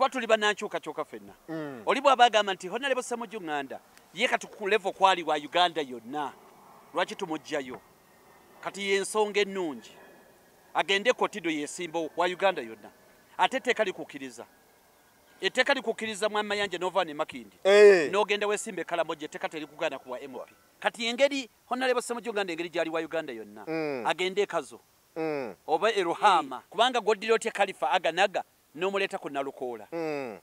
kuba tuli bannankyukakyuka ffenna oli bw'aba agamba nti Honorable Ssemujju Nganda ye kati ku level kwali wa Uganda yonna lwaki tumugjayo kati y'ensonga ennungi agende kotido yesimbo wa Uganda yonna ate etteeka likukkiriza etteeka likukkiriza Mwama Yanje n'ova ne Makindi n'ogenda weesimba Kalamoja etteeka terikugaana kuwa MP kati engeri Honorable Ssemujju Nganda engeri gyali wa Uganda yonna agende ekazo oba eruhama kubanga goddira otya Khalifa aganaga n'omuleeta ku Nalukoola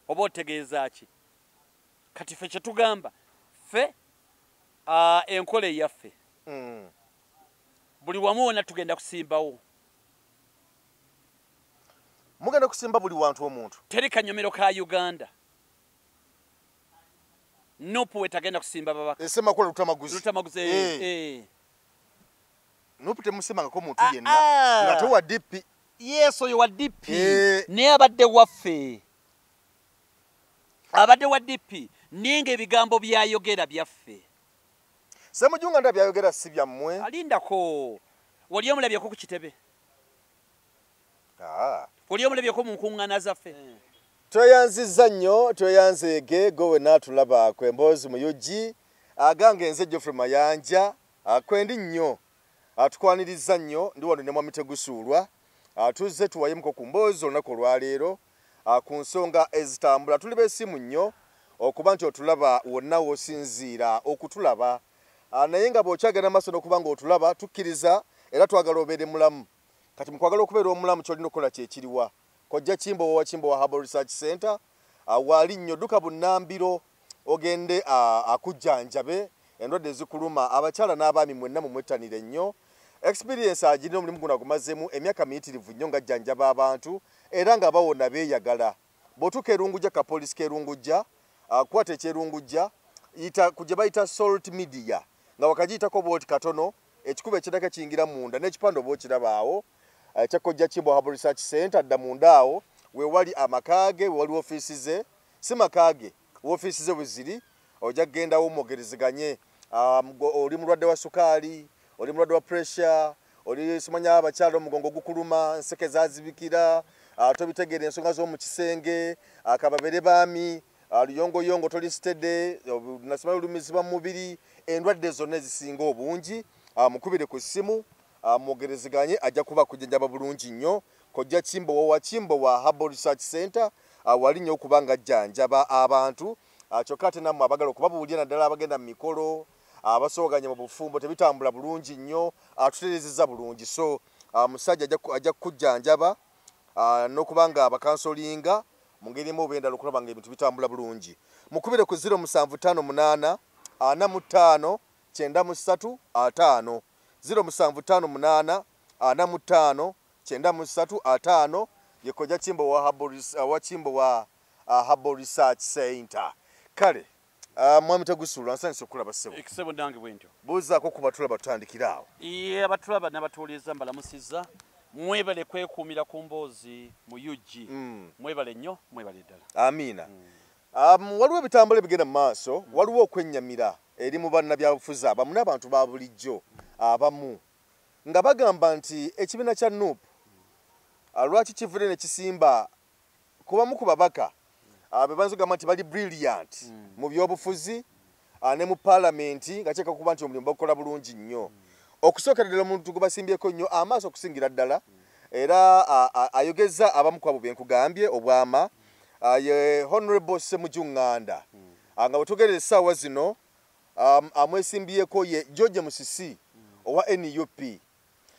oba otegeeza ki kati ffe kye tugamba ffe enkola eyaffe buli wamu wonna tugenda kusimbawo mugenda kusimba buli wantu omuntu teri kanyomero ka Uganda Nupu wetagenda kusimba babaka esemakola lutamaguzi Nupu temusimangako muntu yenna nga towa DP yes oyo wa DP ne abadde waffe abadde wa DP ninga ebigambo byayogera byaffe Ssemujju Nganda byayogera si byammwe alindako wali omulabyeko ku kitebe wali omulabyeko mu nkuŋŋaana zaffe tweyanziza nnyo tweyanzeege gowe n'atulaba kwemboozi mu UG agange nze Geoffrey Mayanja kwendi nnyo atukwaniriza nnyo ndi wano ne Mwami Tegusuulwa tuzze tuwayemuko ku mboozi olunaku olwaleero ku nsonga ezitambula tuli beesimu nnyo okuba nti otulaba wonna w'osinziira okutulaba naye nga bw'okyagenda maaso n'okuba nga otulaba tukkiriza era twagala obeere mulamu kati mukwagala okubeera omulamu kyolina okukola kyekiriwa kojja Kimbo wa Herbal Research Center wali nnyo dduka bunnambiro ogende akujjanjabe endwadde ezikuluma abakyala n'abaami mwenna mumwettanire nnyo experience agirina omulimu guno agumazeemu emyaka miyitirivu nnyo ng'ajjanjaba abantu era nga bawona beeyagala bw'otuuka erungujja kapoliisi kerungujja kwata ekyerungujja ku gye bayita salt media nga wakagiyitako booti katono ekikuba ekiraka kiyingira munda n'ekipande oba okirabaawo ekyakojja Kimbo Herbal Research Center dda munda awo wewali amakaage wewali ofiisi ze si makaage ofiisi ze weziri ojja kgendawo omwogerezeganye oli mulwadde wa sukaali oli mulwadde wa pressure oli simanya abakyala omugongo gukuluma nseke zazibikira tobitegeera ensonga z'omu kisenge akababere baami luyongoyongo tolistede nasima olumizibwa mu mubiri endwadde zonna ezisinga obungi mukubire ku ssimu mwogerezeganye ajja kuba kujjanjaba bulungi nnyo kojja Kimbo wa Herbal Research Center wali nnyo okubanga ajjanjaba abantu kyokka ate nammwe abagala okubabuulira naddala abagenda mu mikolo abasooganye mu bufumbo tebitambula bulungi nnyo atutereezezza bulungi so musajja ajja kukujjanjaba n'okubanga abakansolinga mu ngeri emu oba endala okulaba nga ebintu bitambula bulungi mukubire ku 0758 45 93 0558 45 93 ye kojja Kimbo wa Herbal Research Center kale Mwami Tegusuulwa nsanyuse okulaba ssebo ekisebo nange bwentyo buuzaako ku batulaba tutandikira awo abatulaba n'abatuuliza mbalamusizza mwebale kwekuumira ku mboozi mu UG mwebale nnyo mwebale ddala amiina waliwo ebitambula ebigenda mu maaso waliwo okwennyamira eri mu bannabyabufuzi abamu n'abantu ba bulijjo abamu nga bagamba nti ekibiina kya Nupu lwaki kivudde ne kisimba kubamu ku babaka be banzigamba nti bali brilliant mu byobufuzi ne mu paalamenti nga kyeka kuba nti omulimu bagukola bulungi nnyo okusookera ddala omuntu gwe basimbyeko nnyo amaaso okusingira ddala era ayogeza abamu ku abo bye nkugambye obwama ye Honorable Ssemujju Nganda nga bwe tugerera essaawa zino amwesimbyeko ye George Musisi owa NUP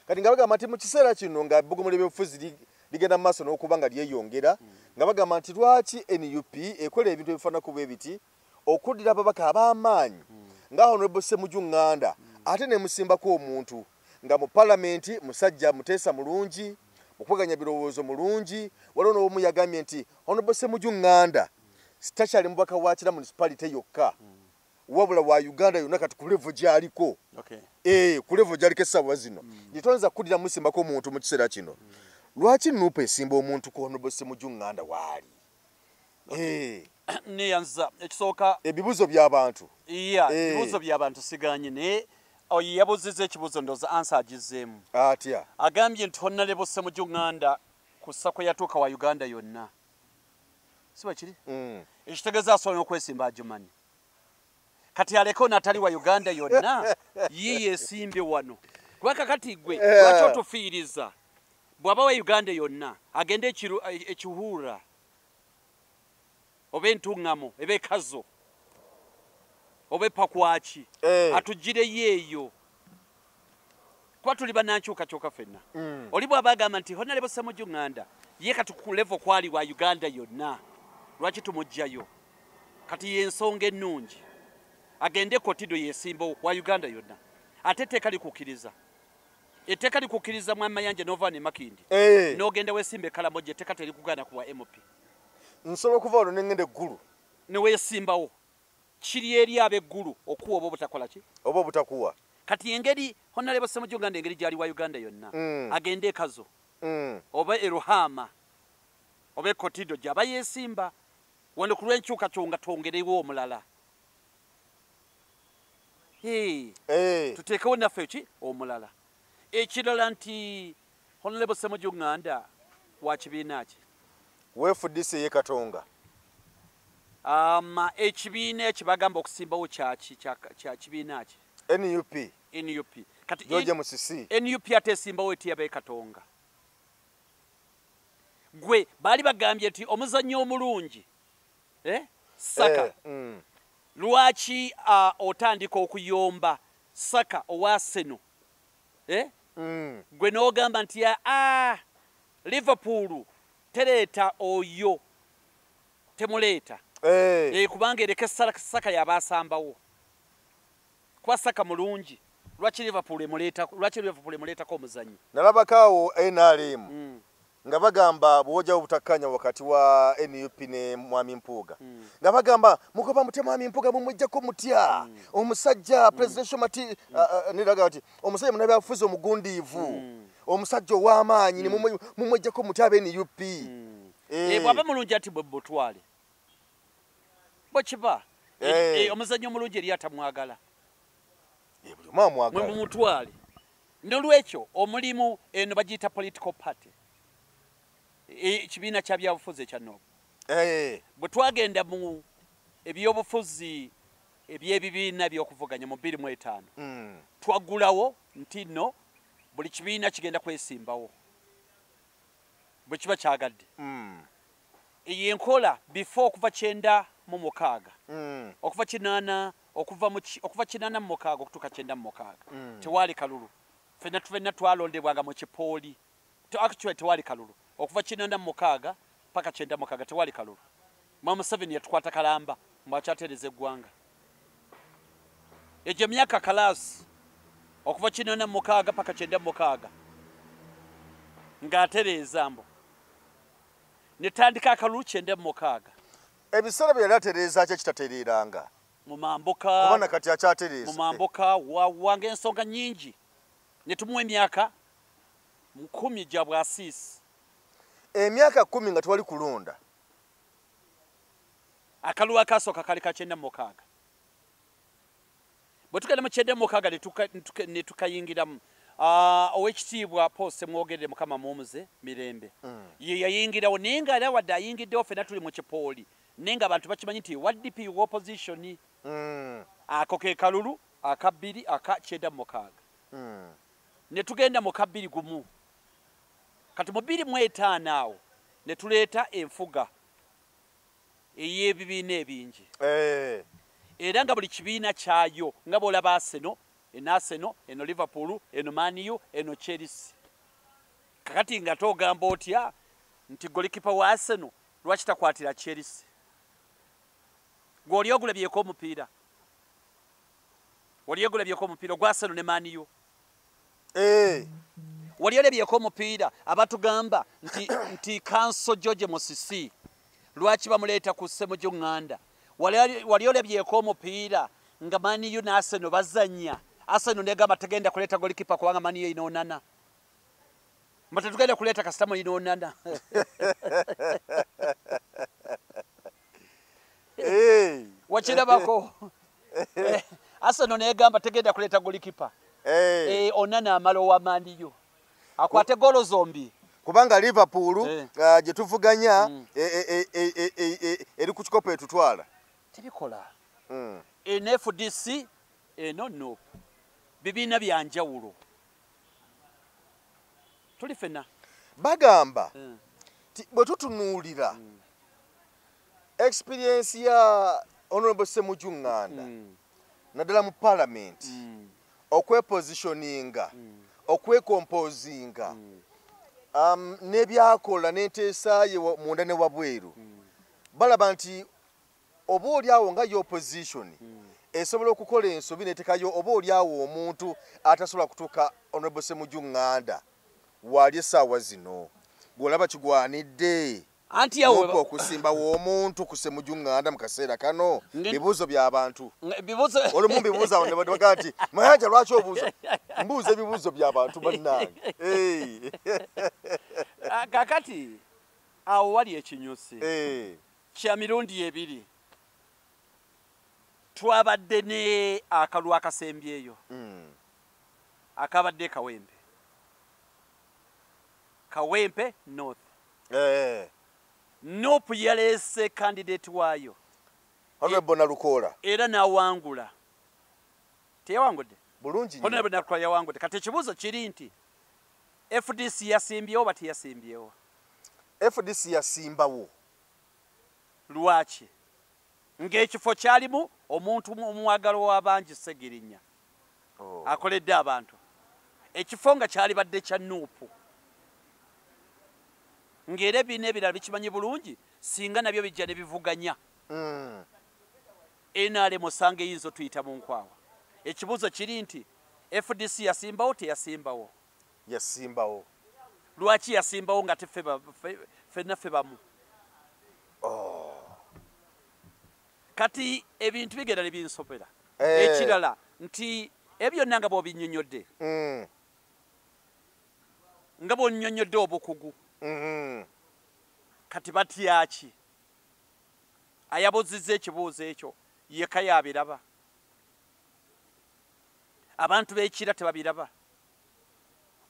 kati nga bagamba nti mu kiseera kino nga ebbugumu ly'ebyobufuzi ligenda mu maaso n'okuba nga lyeyongera nga bagamba nti lwaki NUP ekola ebintu ebifaanako bwe biti okuddira ababaka ab'amaanyi nga Honorable Ssemujju Nganda ate ne musimbako omuntu nga mu paalamenti musajja muteesa mulungi okweganya birowoozo mulungi waliwo n'omu yagambye nti Honorable Ssemujju Nganda takyali mubaka wa Kira municipality yokka wabula wa Uganda yonna kati ku level gy'aliko ku level gy'aliko essaawa zino gyetoyinza kuddira musimbako omuntu mu kiseera kino lwaki Nupu esimba omuntu ku Honorable Ssemujju Nganda waali neyanza ekisooka ebibuzo by'abantu ebibuzo by'abantu siganye naye oyo yabuzizza ekibuzo ndowooza ansa agizzeemu atya agambye nti Honorable Ssemujju Nganda ku ssako yatuuka wa Uganda yonna siba kiri ekitegeeza asobola okwesimba ajumanyi kati aleko natali wa Uganda yonna yiye esimbe wano kuba kakati gwe lwaki otufiiriza bw'aba wa Uganda yonna agende ekihuura oba entuŋŋamo eba ekazo oba epakwaki atugireyo eyo kuba tuli bannankyukakyuka ffenna oli bw'aba agamba nti Honorable Ssemujju Ŋŋanda ye kati ku level kwali wa Uganda yonna lwaki tumugjayo kati y'ensonga ennungi agende kotido yesimbawo wa Uganda yonna ate etteeka likukkiriza etteeka likukkiriza Mwami Mayanja n'ova ne Makindi n'ogenda weesimba Kalamoja etteeka terikugaana kuwa MP nsobola okuva olwo n'engenda eggulu ne weesimbawo kiri eri ab'eggulu okuwa oba obutakola ki oba obutakuwa kati engeri Honorable Ssemujju Ŋŋanda engeri gyali wa Uganda yonna agende ekazo oba eruhama oba kotido gy'aba yeesimba wano ku lw'enkyukakyonga twongerewo omulala tuteekewo naffe ki omulala ekirala nti Honorable Ssemujju Ŋŋanda wa kibiina ki weefudise ye Katonga ekibiina ekibagamba okusimbawo kya kibiina ki NUP kati George Musisi NUP ate esimbawo etiyaba Katonga gwe baali bagambye nti omuzannyo omulungi Saka lwaki otandika okuyomba Saka owa Arsenal gwe n'ogamba nti Liverpool tereeta oyo temuleeta kubanga ereke Saka yabasambawo kuba Saka mulungi lwaki Liverpool emuleetako omuzannyo nalabakaawo NRM nga bagamba bw'ojja obutakkanya wakati wa NUP ne Mwami Mpuuga nga bagamba mugoba mutya Mwami Mpuuga mumwejjako mutya omusajja presidential mati niraga ati omusajja munabyabufuzi omugundiivu omusajja ow'amaanyi mumwejjako mutya abe NUP bw'aba mulungi ati bwe butwale bwe kiba omuzannyo omulungi eri atamwagala mwe mumutwale nolwekyo omulimu eno bagiyita political party ekibiina kya byabufuzi ekyanoobu bwe twagenda mu ebyobufuzi eby'ebibiina by'okuvuganya mu 2005 twaggulawo nti nno buli kibiina kigenda kwesimbawo bwe kiba kyagadde eyo enkola before okuva 96 okuva 8 okuva 86 okutuuka 96 tewaali kalulu ffenna twalondebwanga mu kipooli actually tewaali kalulu okuva 86 paka 96 tewaali kalulu Museveni yatukwata kalamba mbwakyatereeza eggwanga egyo myaka kalaasi okuva 86 paka 96 ng'atereeza mbo netandika akalulu 96 ebiseera bye yali atereeza ki ekitatereeranga mu mambuka kubana kati akyatereeza mu mambuka wange ensonga nnyingi ne tumuwa emyaka 10 gya bwasiisi emyaka 10 nga twali kulonda akalulu akasooka kali ka 96 bwe tugenda mu 96 ne tukayingiramu owekitiibwa Paul Ssemwogerere Mukama muumuze mirembe ye yayingirawo naye nga era wadde ayingiddewo ffenna tuli mu kipooli naye nga abantu bakimanyi nti WDP wa opposition ako ke kalulu akabbiri aka 96 ne tugenda mu kabbiri gumu kati mu 2005 awo ne tuleeta enfuga ey'ebibiina ebingi era nga buli kibiina kyayo nga bw'olaba Arsenal eno Liverpool eno Man U eno Chelsea kakati nga togamba otya nti golikipa wa Arsenal lwaki takwatira Chelsea gw'oli ogulabyeko omupiira wali ogulabyeko omupiira gwa Arsenal ne Man U wali olabyeko omupiira abatugamba nti Kanso George Musisi lwaki bamuleeta ku Ssemujju Ŋŋanda wali olabyeko omupiira nga Man U ne Arsenal bazannya Arsenal negamba tegenda kuleeta golikipa kubanga Man U inoonana mba tetugenda kuleeta kasitamu inoonana wakirabako Arsenal negamba tegenda kuleeta golikipa onana amala owa Man U akwate golo zombi kubanga Liverpool gye tuvuganya eri ku kikopo etutwala tebikola NFDC no bibiina byanjawulo tuli fena bagamba bwe tutunuulira experience ya Honorable Ssemujju Nganda naddala mu parliament okwepositioninga okwekompozinga n'ebyakola n'enteesa ye munda ne wabweru balaba nti oba oliawo nga y'opposition esobola okukola ensobi n'etekayo oba oliawo omuntu atasobola kutuuka Honorable Ssemujju Nganda wali essaawa zino bw'olaba kigwanidde anti yawe okusimbawo omuntu ku Ssemujju Nganda mu kaseera kano bibuuzo by'abantu bibuuzo olumu bibuuza ne baga nti Mayanja lwaki obuuza mbuuza ebibuuzo by'abantu bannange kakati awo wali ekinyusi kya mirundi ebiri twabadde ne akalwa akasembyeyo akabadde Kawempe North Nope yalese candidate waayo Honorable Nalukola era nawangula teyawangudde bulungi Honorable Nalukola yawangudde kati ekibuuzo kiri nti FDC yasimbyewo bati yasimbyewo FDC yasimbawo lwaki ng'ekifo kyalimu omuntu omwagalo w'abangi Segirinya akoledde abantu ekifo nga kyali badde kya Nuupu ng'era bino ebirala bikimanyi bulungi singa nabyo bijja ne bivuganya NRM osanga eyinza tuyita mu nkwawa ekibuuzo kiri nti FDC yasimbawo teyasimbawo yasimbawo lwaki yasimbawo nga fenaffe bamu kati ebintu bigenda ne binsopera ekirala nti ebyonna nga bw'obinnyonnyodde nga bw'onnyonnyodde obukugu kati batyaki ayabuzizza ekibuuzo ekyo yeka yabiraba abantu b'ekira tebabiraba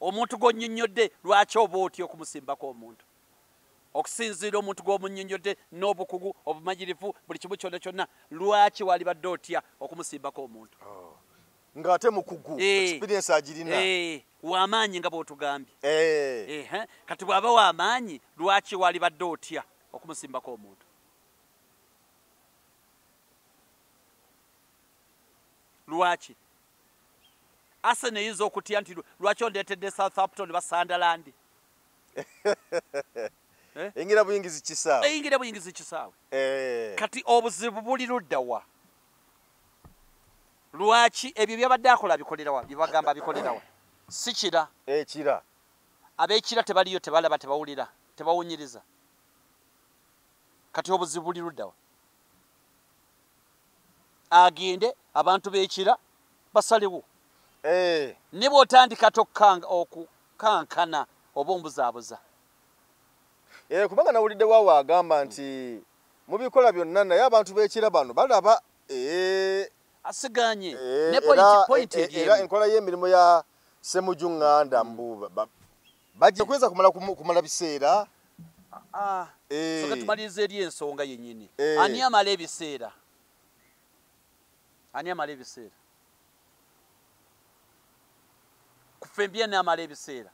omuntu gw'onnyonnyodde lwaki oba otya okumusimbako omuntu okusinziira omuntu gw'omunnyonnyodde n'obukugu obumanyirivu buli kimu kyonna kyonna lwaki wali badde otya okumusimbako omuntu ng'ate mukugu experience agirina w'amaanyi nga bw'otugambye kati bw'aba w'amaanyi lwaki wali badde otya okumusimbako omuntu lwaki Arsenal eyinza okutya nti lwaki ondeetedde Southampton ba Sunderland eyingira buyingizi kisaawe kati obuzibu buli luddawa lwaki ebyo byabadde akola abikolerawa byebagamba abikolerawa si kira ekira ab'ekira tebaliyo tebalaba tebawulira tebawunyiriza kati obuzibu buli luddawa agende abantu b'ekira basalewo ne bw'otandika okukankana oba ombuzaabuza kubanga nawulidde waawo agamba nti mu bikola byonna naye abantu b'ekira bano balaba asiganye ne point era enkola y'emirimu ya Ssemujju Nganda bajja kweza kumala biseera soka tumaliriza eri ensonga yennyini ani amala ebiseera kufembya n'amala ebiseera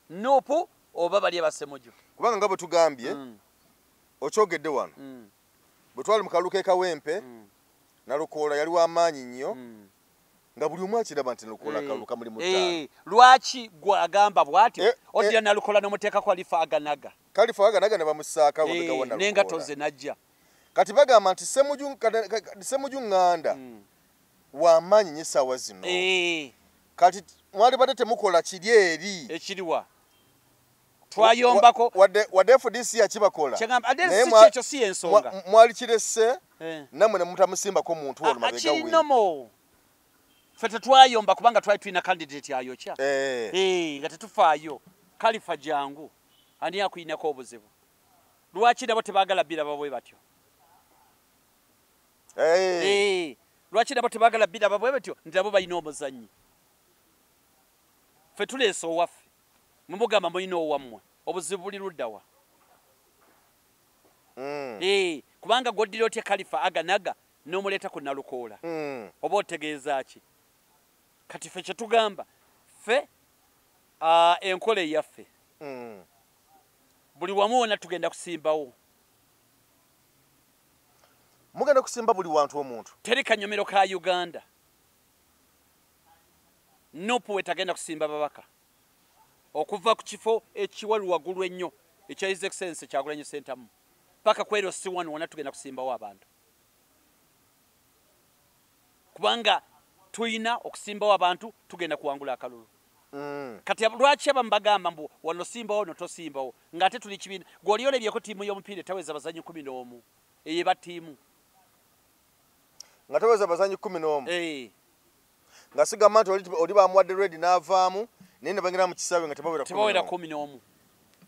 Nuupu oba bali aba Ssemujju kubanga nga bwe tugambye okyogedde wano bwe twali mu kalulu k'e Kawempe Nalukola yali w'amaanyi nnyo nga buli omu akiraba nti Nalukola akalulu kamuli mu ttaano lwaki gwagamba bw'atyo oddira Nalukola n'omuteeka Khalifa Aganaga ne bamusaaka Nalukola n'engato ze najja kati bagamba nti Ssemujju Nganda w'amaanyi nnyo essaawa zino kati mwali badde temukola kiri eri ekiriwa twayombako wadde FDC yakibakola ekyo si ensonga mwali kiresse nammwe ne mutamusimbako muntu olwo mabega we kirinomo ffe tetwayomba kubanga twali tulina candidate ayokya nga tetufaayo Khalifa jangu ani akulinako obuzibu lwaki nabo tebaagala biraba bwe batyo lwaki nabo tebaagala biraba bwe batyo nti nabo balina omuzannyi ffe tuleese owaffe mumugamba mulina owammwe obuzibu buli luddawa kubanga goddira otya Khalifa Aganaga n'omuleeta ku Nalukoola oba otegeeza ki kati ffe kye tugamba ffe enkola eyaffe buli wamu wonna tugenda kusimbawo mugenda kusimba buli wantu omuntu teri kanyomero ka Uganda nopu wetagenda kusimba babaka okuva ku kifo ekiwalu waggulu ennyo ekya His Excellency Kyagulanyi Ssentamu paka kwero C1 wonna tugenda kusimbawo abantu kubanga tuyina okusimbawo abantu tugenda kuwangula akalulu kati lwaki abamu bagamba mbu wano simbawo no tosimbawo ng'ate tuli kibiina gw'oli olebyeko ttiimu y'omupiira etaweza bazanyi 11 eyeba ttiimu nga taweza bazanyi 11 nga sigamba nti oli bamuwadde ready n'avaamu naye ne bagenda mu kisaawe nga tebawera 11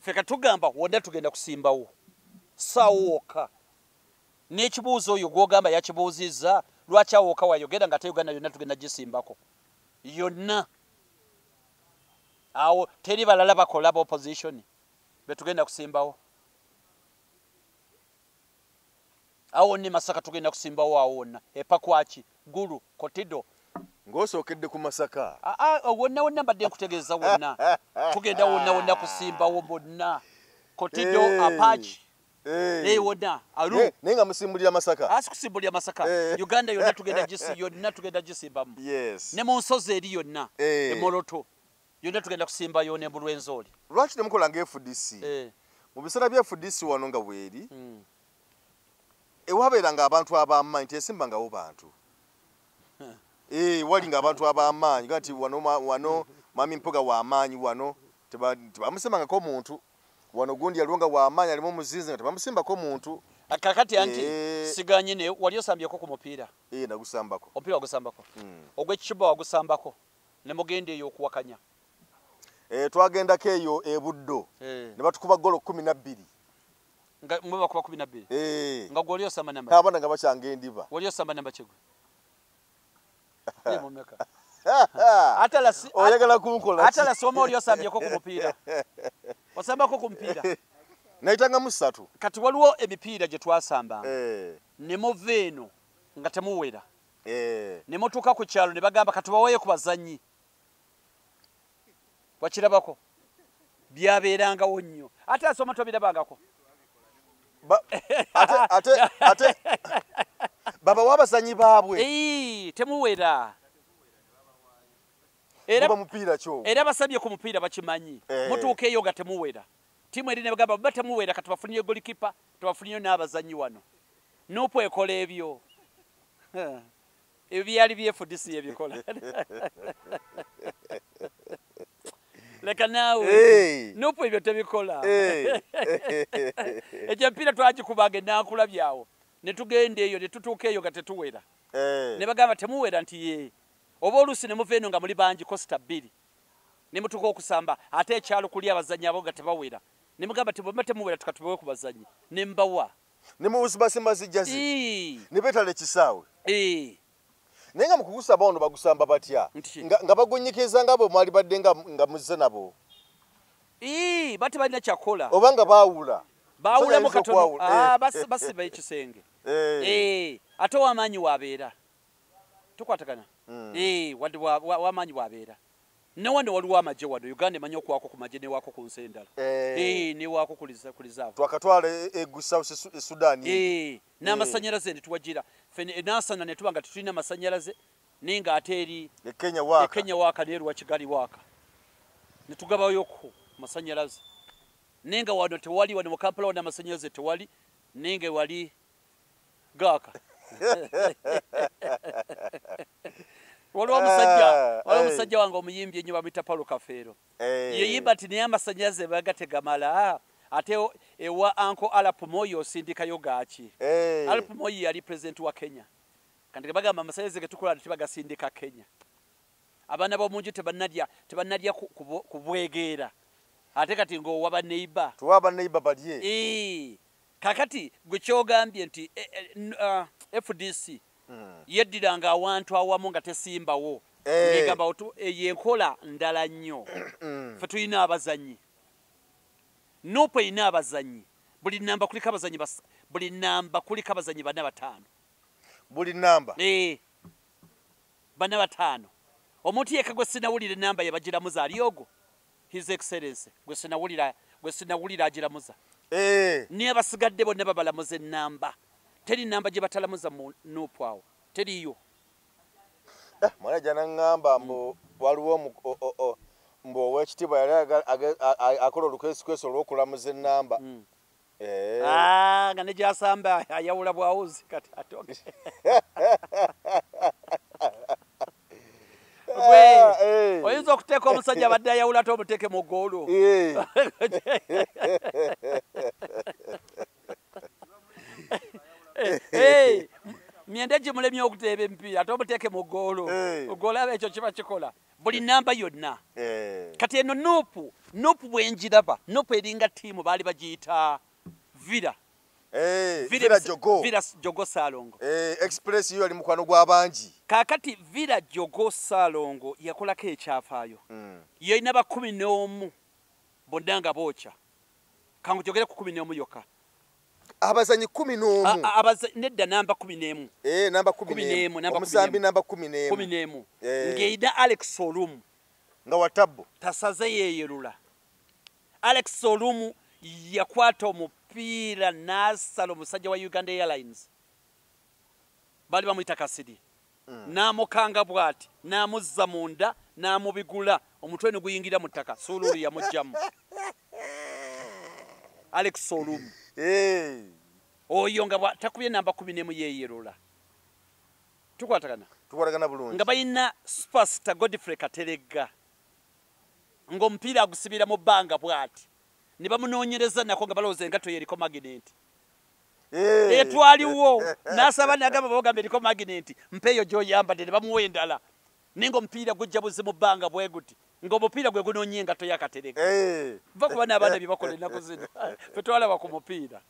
ffe katugamba wonna tugenda kusimbawo saawo wokka n'ekibuuzo oyo gw'ogamba yakibuuzizza lwaki awo wokka wayogera nga ate Uganda yonna tugenda gisimbako yonna awo teri balala bakola ba opposition betugenda kusimbawo awo ni Masaka tugenda kusimbawo awo wonna epakwaki gulu kotido ng'osookedde ku Masaka wonna mbadde nkutegeeza wonna tugenda wonna kusimbawo bonna kotido apachi wonna alu naye nga musimbulira Masaka asikusimbulira Masaka Uganda yonna tugenda gisimbamu ne mu nsozi eri yonna emoroto yonna tugenda kusimbayo ne Bulwenzoli lwaki temukola nga FDC mu biseera bya FDC wano nga bweri ewabeeranga abantu ab'amaanyi tesimbangawo bantu wali nga abantu ab'amaanyi gati wano Mami Mpoga w'amaanyi wano tebamusimbangako muntu wano gundi yalunga w'amaanyi alimu omuzinzi nga tebamusimbako muntu kakati anti siganye ne wali osambyeko ku mupiira nagusambako omupiira wagusambako ogw'ekicuba wagusambako ne mugenda eyo okuwakanya twagendako eyo ebuddo ne batukuba golo 12 nga mwe bakuba 12 nga gwoli osamba namba abana nga bakyanga endiba wali osamba namba kigwe mumeka oyagala kunkola atala soma oli osambyeko ku mupiira osambako ku mupiira nayitanga mu 3 kati waliwo emipiira gye twasambanga ne muva eno nga temuwera ne mutuuka ku kyalo ne bagamba katubaweeyo ku bazannyi wakirabako byabeerangawo nnyo ate asoma tobirabangako ate baba w'abazannyi baabwe temuwera era basabye ku mupiira bakimanyi mutuuka eyo nga temuwera tiimu eri ne bagamba baba temuwera kati bafuniyo golikipa tebafuniyo n'abazannyi wano nupu ekola ebyo ebyo byali byefudisi ebikola leka naawe nupu ebyo tebikola ekyo empiira twagikubanga enankulabyawo ne tugenda eyo ne tutuuka eyo nga tetuwera ne bagamba temuwera nti ye oba oluusi ne muva eno nga muli bangi kosita 2 ne mutuuka okusamba ate ekyalo kuli abazannyi abo nga tebawera ne mugamba tebaba temuwera tukatubawe ku bazannyi ne mbawa ne mubusibasimbazi jazi ne betala ekisaawe naye nga mukugusamba ono bagusamba batya nga bagunyikiza nga bwe mwali badde nga muzze nabo bati balina kyakola oba nga baawulamu katono basiba ekisenge ate w'amaanyi wabeera tukwatagana wadde w'amaanyi wabeera ne wano waliwo amagye wano Uganda emanyi okuwaako ku magye newaako ku nsi endala newaako ku lizaavu twakatwala South Sudan n'amasanyalaze ne tuwagira nasana ne tuba nga tetulina amasanyalaze naye ng'ate eri Kenya waaka neeruwa Kigali waaka ne tugabayo ku masanyalaze naye nga wano tewali wano mu Kampala wano amasanyalaze tewali naye nga wali gaaka waliwo omusajja wange omuyimbi ennyo bamuyita Paulo Kafeero yeyimba nti naye amasanyalaze baga tegamala ate ewa Uncle Arap Moi osindikayo gaaki Arap Moi yali president wa Kenya kandi bagamba amasanyalaze ge tukola tebagasindika Kenya abaana b'omunju tebannalya kubwegeera ate kati ng'owaba neiba tuwaba neiba balye kakati gwe kyogambye nti FDC yeddiranga awantu awamu nga tesimbawo ngegamba yenkola ndala nnyo fe tulina abazanyi Nuupu erina abazanyi buli namba kuliko abazanyi buli namba kuliko abazanyi bana bataano buli namba bana bataano omuntu yekka gwe sinawulira enamba yabagiramuza ali ogwo his excellence gwe sinawulira agiramuza niye basigadde bonna babalamuza enamba teri namba gye batalamuza mu Nuupu awo teriyo mwana jana ngamba mbu waliwo mbu owekitiibwa yali akola olukwesukweso olw'okulamuza ennamba nga ne gyasamba ayawula bwawuzi kati atoke oyinza okuteeka omusajja abadde ayawula ate omuteeke mu ggoolo myende gimulemye okuteeba emipiira ate omuteeke mu ggoolo ogolaba ekyo kiba kikola buli namba yonna kati eno Nuupu bwenjiraba Nuupu eringa ttiimu baali bagiyita Villa Jogo Salongo express yo ali mukwano gw'abangi kaakati Villa Jogo Salongo yakolako ekyafaayo yolina ba 11 bonna nga bookya kangugyogere ku 11 yokka abazanyi 11 nedda namba 11 namba 11 omusambi namba 11 ng'erina Alex Olumu nga watabbo tasaze yeeyerula Alex Olumu yakwata omupiira n'asala omusajja wa Uganda Airlines bali bamuyita Kasiri n'amukanga bw'ati n'amuzza munda n'amubigula omutwe ne guyingira mu ttaka Sululu yamugjamu Alex Olumu oyo nga takubye namba 11 yeeyerula tukwatagana bulungi nga balina Superstar Godfrey Kateregga ng'omupiira agusibira mu bbanga bw'ati ne bamunoonyereza nako nga balowooza engatto yeriko magineti etwaliwo n'asaba nagamba bagamba eriko magineti mpeeyo gy'oyambadde ne bamuwa endala naye ng'omupiira gujja buzi mu bbanga bwe guti ng'omupiira gwe gunoonye engatto ya Kateregga va kuba n'abaana bye bakola ennaku zino fe twalaba ku mupiira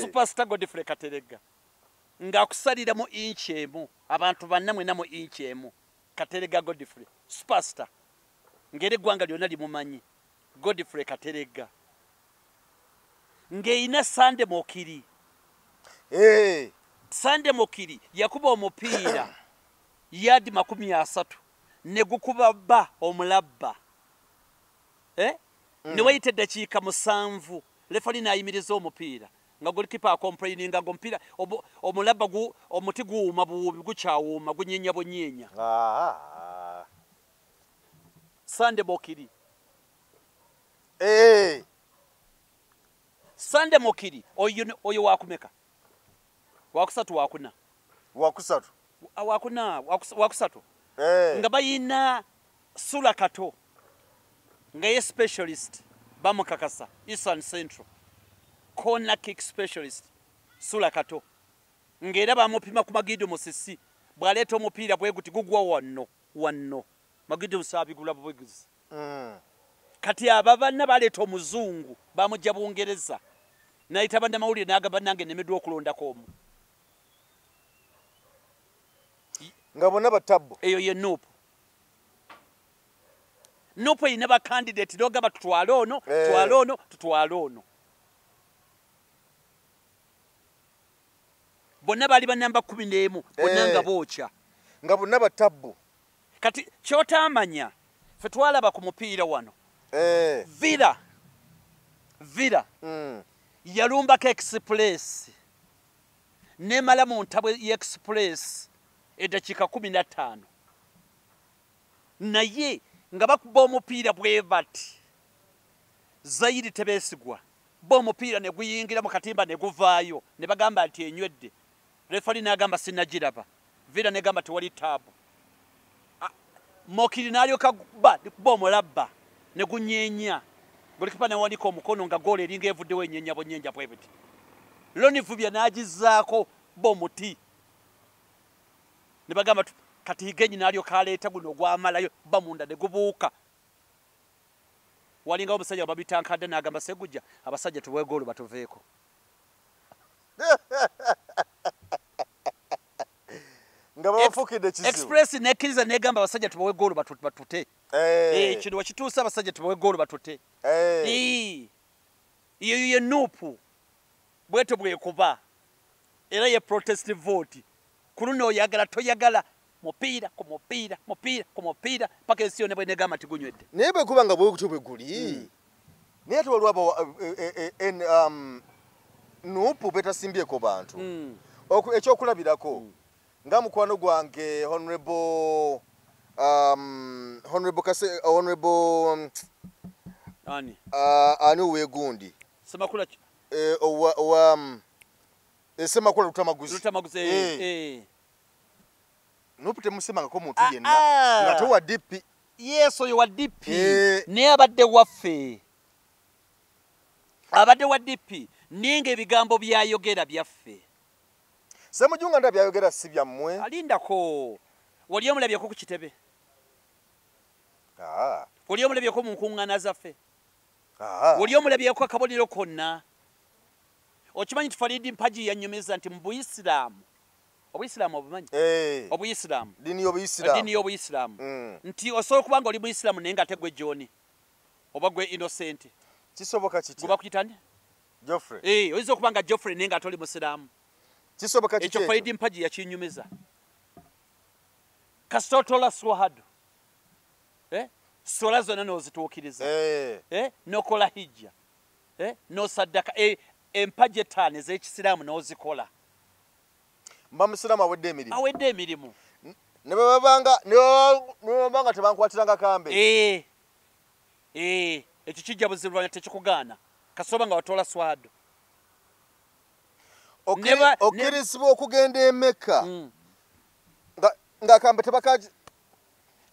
Superstar Godfrey Kateregga ng'akusalira mu inch emu abantu banna mwena mu inch emu Kateregga Godfrey Superstar ng'era eggwanga lyonna limumanyi Godfrey Kateregga ng'erina Sande Mokiri Sande Mokiri yakuba omupiira yadi 30 ne gukuba bba omulabba ne wayita eddakiika 7 lefali n'ayimiriza omupiira nga golikipa akomplaininga ng'omupiira omulabba omuti guwuuma buwuubi gukyawuuma gunyenya bunyenya Sande Mokiri Sande Mokiri oyo wakumeka wakusatu wakusatu nga bayina Sula Kato nga ye specialist bamukakasa Eastern Central corner kick specialist Sula Kato ng'era bamupima ku Magidu Musisi bw'aleeta omupiira bwe guti gugwa wanno Magidu Musabigula bweguzi kati ababanna baleeta omuzungu bamujja Bungereza nayita bannamawulire n'agamba nange nemeddwa okulondako omu nga bonna batabbo eyo ye Nuupu erina bakandidate n'ogamba tutwale ono bonna baali banamba 11 bonna nga bookya nga bonna batabbo kati kyotamanya fe twalaba ku mupiira wano Villa yalumbako Express nemala mu ntabwe y'Express eddakiika 15 naye nga bakuba omupiira bwe bati Zairi Tebesigwa bo omupiira ne guyingira mu katimba ne guvaayo ne bagamba nti enywedde refali n'agamba sinagiraba Villa negamba tewali taabu Mokiri n'alyoka kuba omulabba ne gunyenya golikipa newanika omukono nga goolo eringa evuddewo ennyenya bunnyenya bwe buti Lonivubya n'agizaako bomuti ne bagamba kati higenyi n'alyoka aleeta guno ogwamalayo bamunda ne gubuuka walinga omusajja babitankadde n'agamba Segujja abasajja tuwe goolo nga bafukidde kizibu Express nekkiriza negamba abasajja tubawe goolo batute kino wakituusa abasajja tubawe goolo batute ye nuupu bwetyo bwekuba era ye protest vote ku luno oyagala toyagala mupiira ku mupiira paka ensi yonna bwenegamba nti gunywedde naye bwekuba nga bwekutyo bwe guli naye ate waliwo nuupu betasimbyeko bantu ekyokulabirako nga mukwano gwange honorable ani owegundi Semakula Lutamaguzi nuupu temusemangako muntu yenna nga towa DP yes oyo wa DP naye abadde waffe abadde wa DP ninga ebigambo byayogera byaffe Ssemujju nda byayogera si byammwe alindako wali omulabyeko ku kitebe wali omulabyeko mu nkuŋŋaana zaffe wali omulabyeko akabonero konna okimanyi Farid Mpaji yanyumiza nti mu Buisiraamu Obuyisiraamu obumanyi Obuyisiraamu dini y'Obuyisiraamu nti osobola okuba nga oli Buyisiraamu naye nga ate gwe John oba gwe Innocent kisoboka kiti gwe bakuyitani Geoffrey oyinza okuba nga Geoffrey naye nga ate oli Musiraamu kisoboka kiti ekyo Farid Mpaji yakinyumiza kasita otola swahadu sola zonna n'ozituukiriza n'okola hijja n'osaddaka empaji ettaano ez'ekisiraamu n'ozikola mba musiraamu awedde emirimu ne bwebanga tebankwatiranga kambe ekyo kijja buzirwanya tekikugaana kasoba nga watola swado okkirizibwa okugenda emeka ng'akambe tebakaji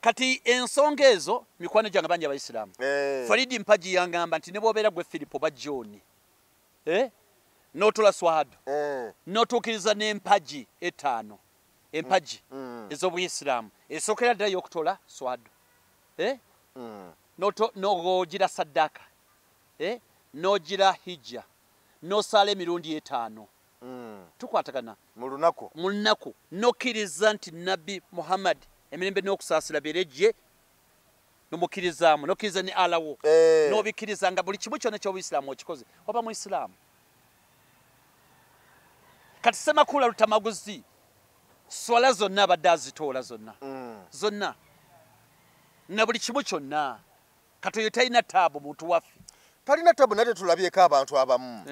kati ensonga ezo mikwano gyange bangi abaisiraamu Farid Mpaji yangamba nti ne bw'obeera gwe Philip oba John n'otola swado n'otuukiriza n'empaji ettaano empaji ez'Obuyisiraamu esookera ddala y'okutola swado n'ogira saddaaka n'ogira hijja n'osaala emirundi etaano tukwatagana mu lunaku n'okkiriza nti Nabbi Muhammad emirembe n'okusaasira birejje n'omukkirizaamu n'okkiriza ne alawo n'obikkiriza nga buli kimu kyonna ky'Obuyisiraamu okikoze oba Muisiraamu kati Semakula Lutamaguzi swala zonna abadde azitoola zonna na buli kimu kyonna kati oyo talina taabu muntu waffe talina taabu nate tulabyeko abantu abamu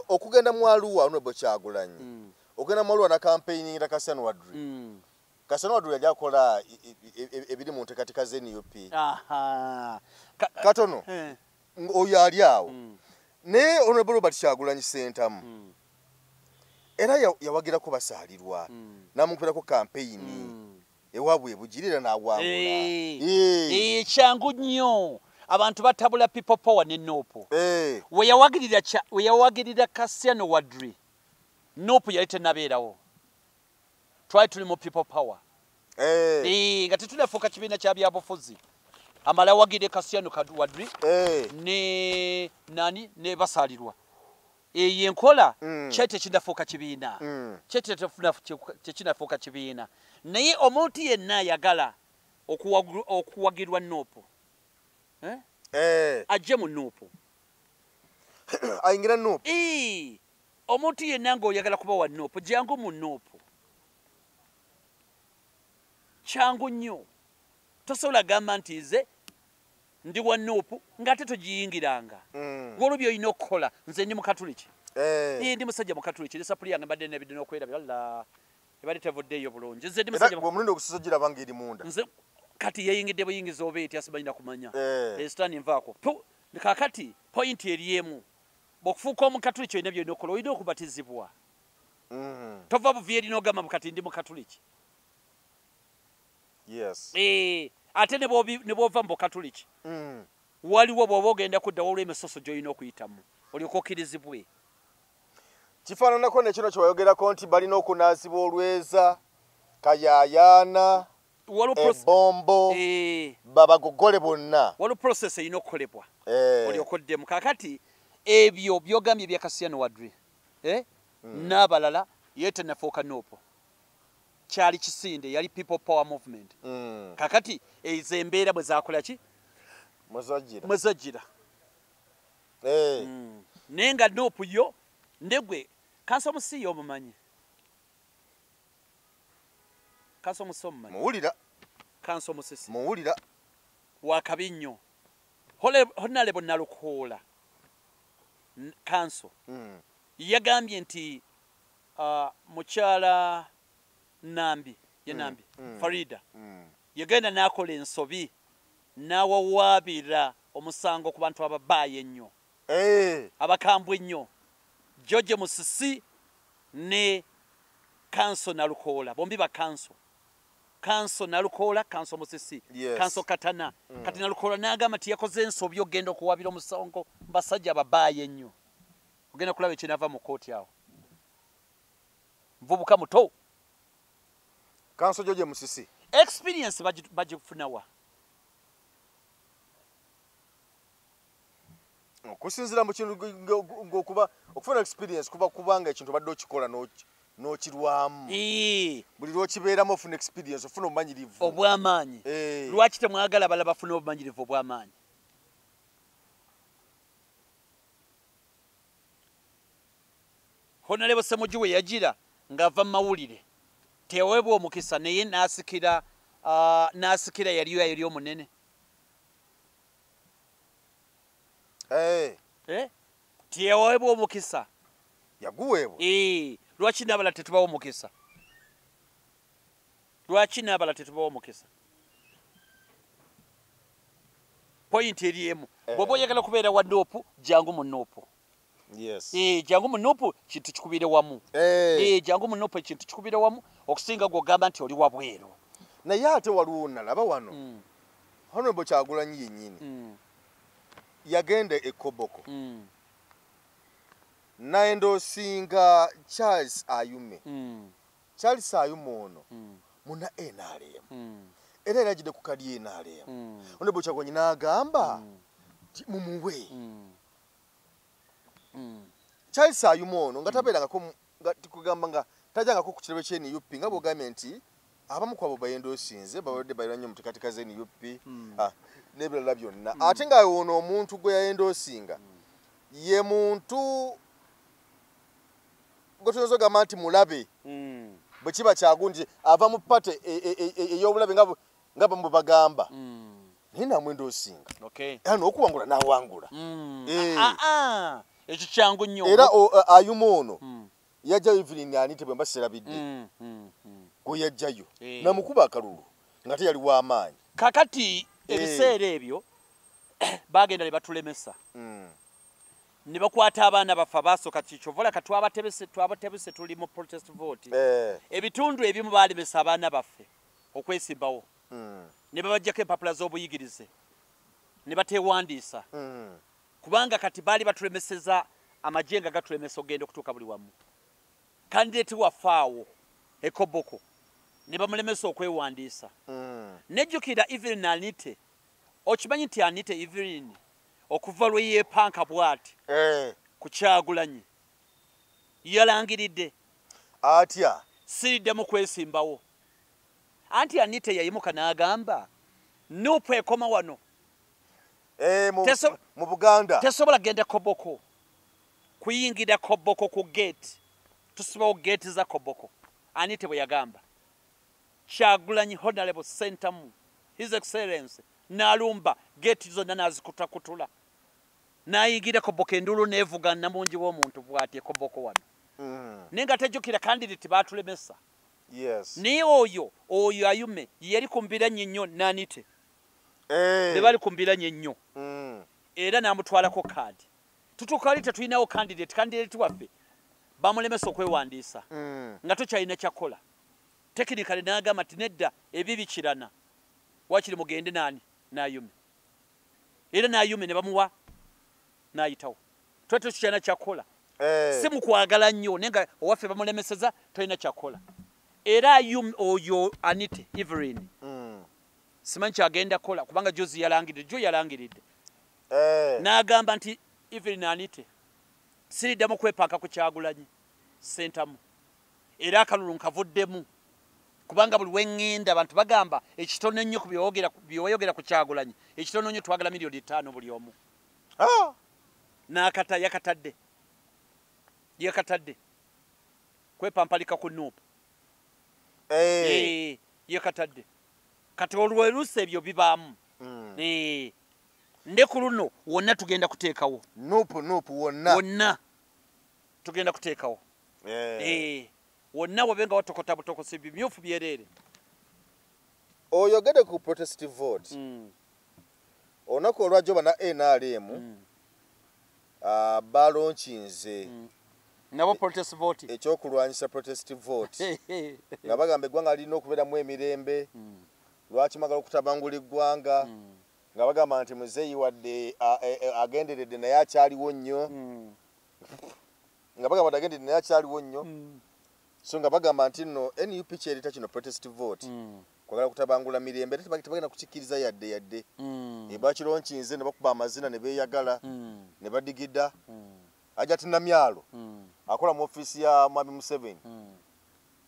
okugenda mu Arua Honorable Kyagulanyi okugenda mu Arua na campaigning Kassan Wadri Kassan Wadri yali akola ebiri mu nteekateeka z'NUP katono oyo ali awo naye Honorable Robert Kyagulanyi Ssentamu era yawagirako basaalirwa n'amukubirako kampeyini ewaabwe ebugirira n'awangula kyangu nnyo abantu batabula people power ne Nopo we yawagirira Kassan Wadri Nopo yali tenabeerawo twali tuli mu people power nga tetunafuuka kibiina kya byabufuzi amala awagirire Kassan Wadri ne nani ne basaalirwa eyo enkola kyete kinafuuka kibiina kyekinafuuka kibiina naye omuntu yenna ayagala okuwagirwa Nopo ajje mu Nopo ayingira Nopo omuntu yenna ng'oyagala kuba wa Nopo jangu mu Nopo kyangu nnyo tosobola gamba nti nze ndi wa Nopo ng'ate togiyingiranga ng'olwo olina okukola nze ndi mukatuliki ndi musajja mukatuliki ne sapuli yange mbadde nebidde n'okwerabya alla ebadde tevuddeeyo bulungi nze ndi musajja omulundi okusosa giraba ng'eri munda nze kati yeyingidde buyingiza oba eti asibalina kumanya esitaani nvaako kakati pointi eri emu bw'okufuuka omukatuliki olina byolina okukola olina okubatizibwa tova buvi erina ogamba kati ndi mukatuliki ate ne bw'ova mu bukatuliki waliwo bw'oba ogenda kudda waliwo emisoso gy'olina okuyitamu olyoka okkirizibwe kifaananako ne kino kyewayogerako nti balina okunaazibwa olweza kayaayaana ebombo babagogole bonna waliwo process erina okukolebwa olyoka oddemu kakati ebyo byogambye bya Kassan Wadri n'abalala ye tenafuuka Nopo kyali kisinde yali people power movement kakati ezo embeera bwe zakola ki mwezajjira naye nga Nuupu yo ndegwe kanso omusi yo omumanyi kanso omusi omumanyi muwulira kanso omusisi muwulira wakabi nnyo honale bonnalukoola kanso yagambye nti mukyala Nambi ye Nambi Farida yagenda n'akola ensobi n'awawaabira omusango ku bantu ababaayo ennyo abakambwe ennyo George Musisi ne kanso Nalukoola bombi ba kanso Nalukoola kanso Musisi kanso Katana kati Nalukoola n'agamba nti yakoze ensobi ogenda okuwabira omusango basajja ababaayo ennyo ogenda kulaba ekinava mu kooti awo mvubuka muto kanso George Musisi experience bagifunawa okusinzira mu kintu ng'okuba okufuna experience kuba kubanga ekintu badde okikola n'okirwamu buli lw'okibeeramu ofuna experience ofuna obumanyirivu obw'amaanyi lwaki temwagala bala bafuna obumanyirivu obw'amaanyi Honorable Ssemujju we yagira ng'ava mu mawulire teweebwa omukisa naye n'asikira yali omunene teweebwa omukisa yaguweebwa lwaki n'abala tetubawo omukisa point eri emu bw'oba oyagala kubeera wa Nuupu jangu mu Nuupu jangu mu Nuupu kintu kikubire wamu jangu mu Nuupu ekintu kikubire wamu okusinga gw'ogamba nti oli wabweru naye ate waliwo nalaba wano Honorable Kyagulanyi yennyini yagenda e Koboko naendoosinga Charles Ayume Charles Ayume ono muna NRM era eragidde ku kadi NRM Honorable Kyagulanyi n'agamba mumuwe Charles Ayume ono nga tabeerangako nga tukugamba nga tajangako ku kirebe kye NUP nga bw'ogambye nti abamu kwabo bayendoosinze babadde bayira nnyo mu tekatika ze NUP n'ebirala byonna ate nga ono omuntu gwe yayendoosinga ye muntu gwe tuyinza ogamba nti mulabe bwe kiba kyagundi ava mu pate ey'obulabe nga bwe bagamba naye namwendoosinga era n'okuwangula n'awangula ekyo kyangu nnyo era Ayume ono yajjayo Evelyn Anite bwe mba sirabidde gwe yajjayo namukuba akalulu nga teyali w'amaanyi kakati ebiseera ebyo bagenda ne batulemesa ne bakwata abaana baffe abasooka kikyovola ka twabatebese tuli mu protest vote ebitundu ebimu baalemesa abaana baffe okwesimbawo ne babajjako empapula z'obuyigirize ne bateewandiisa kubanga kati baali batulemeseza amagye nga gatulemesa ogenda okutuuka buli wamu kandidate waffe awo e Koboko ne bamulemesa okwewandiisa nejjukira Evelyn Anite okimanyi nti Anite Evelyn okuva lwe yeepanka bw'ati ku Kyagulanyi yalangiridde atya siriddemu kwesimbawo anti Anite yayimuka n'agamba Nuupu ekoma wano mu Buganda tesobola genda Koboko kuyingira Koboko ku gate tusibawo gate za Koboko Anite bwe yagamba Kyagulanyi Honorable Sentamu His Excellency n'alumba gate zonna n'azikutakutula n'ayingira Koboko endulu n'evuga namungi w'omuntu bw'ati Koboko wano naye nga tajjukira candidate baatulemesa naye oyo Ayume yali kumbiranye nnyo n'Anite ne bali kumbiranye nnyo era n'amutwalako kaadi tutuuka wali tetulinawo candidate waffe bamulemesa okwewandiisa nga tokyalina kyakola tekinikali n'agamba nti nedda ebibikirana wakiri mugende n'Ayume era n'Ayume ne bamuwa n'ayitawo twete tukyalina kyakola si mu kwagala nnyo naye nga owaffe bamulemeseza tolina kyakola era Ayume oyo Anite Evelyn simanyi kyagenda kola kubanga Jozi yalangiridde n'agamba nti Evelyn Anite siriddamu kwepanka ku Kyagulanyi Sentamu era akalulu nkavuddemu kubanga buli wengenda abantu bagamba ekitono nnyo ku byoyogera ku Kyagulanyi ekitono nnyo twagala miliyoni 5 buli omu n'akata yakatadde kwepampalika ku Nuupu yakatadde kati olwerusa ebyo bibaamu nde ku luno wonna tugenda kuteekawo Nuupu wonna tugenda kuteekawo wonna wabenga watokota butokosi bimyufu byereere oyogede ku protest vote onako olwajjo bana NRM balonkinze nabo protest vote ekyokulwanyisa protest vote nga bagamba eggwanga lirina okubeeramu emirembe lwaki magala okutabangula eggwanga nga bagamba nti muzeeyi wadde agenderedde naye akyaliwo nnyo nga bagamba agenderedde naye akyaliwo nnyo so nga bagamba nti nno NUP kyerita kino protest vote kwagala kutabangula mirembe ate tebagenda kukikkiriza yadde bakironkinze ne bakuba amazina ne beeyagala ne badigida Ajati Namyalo akola mu office ya Mwami Museveni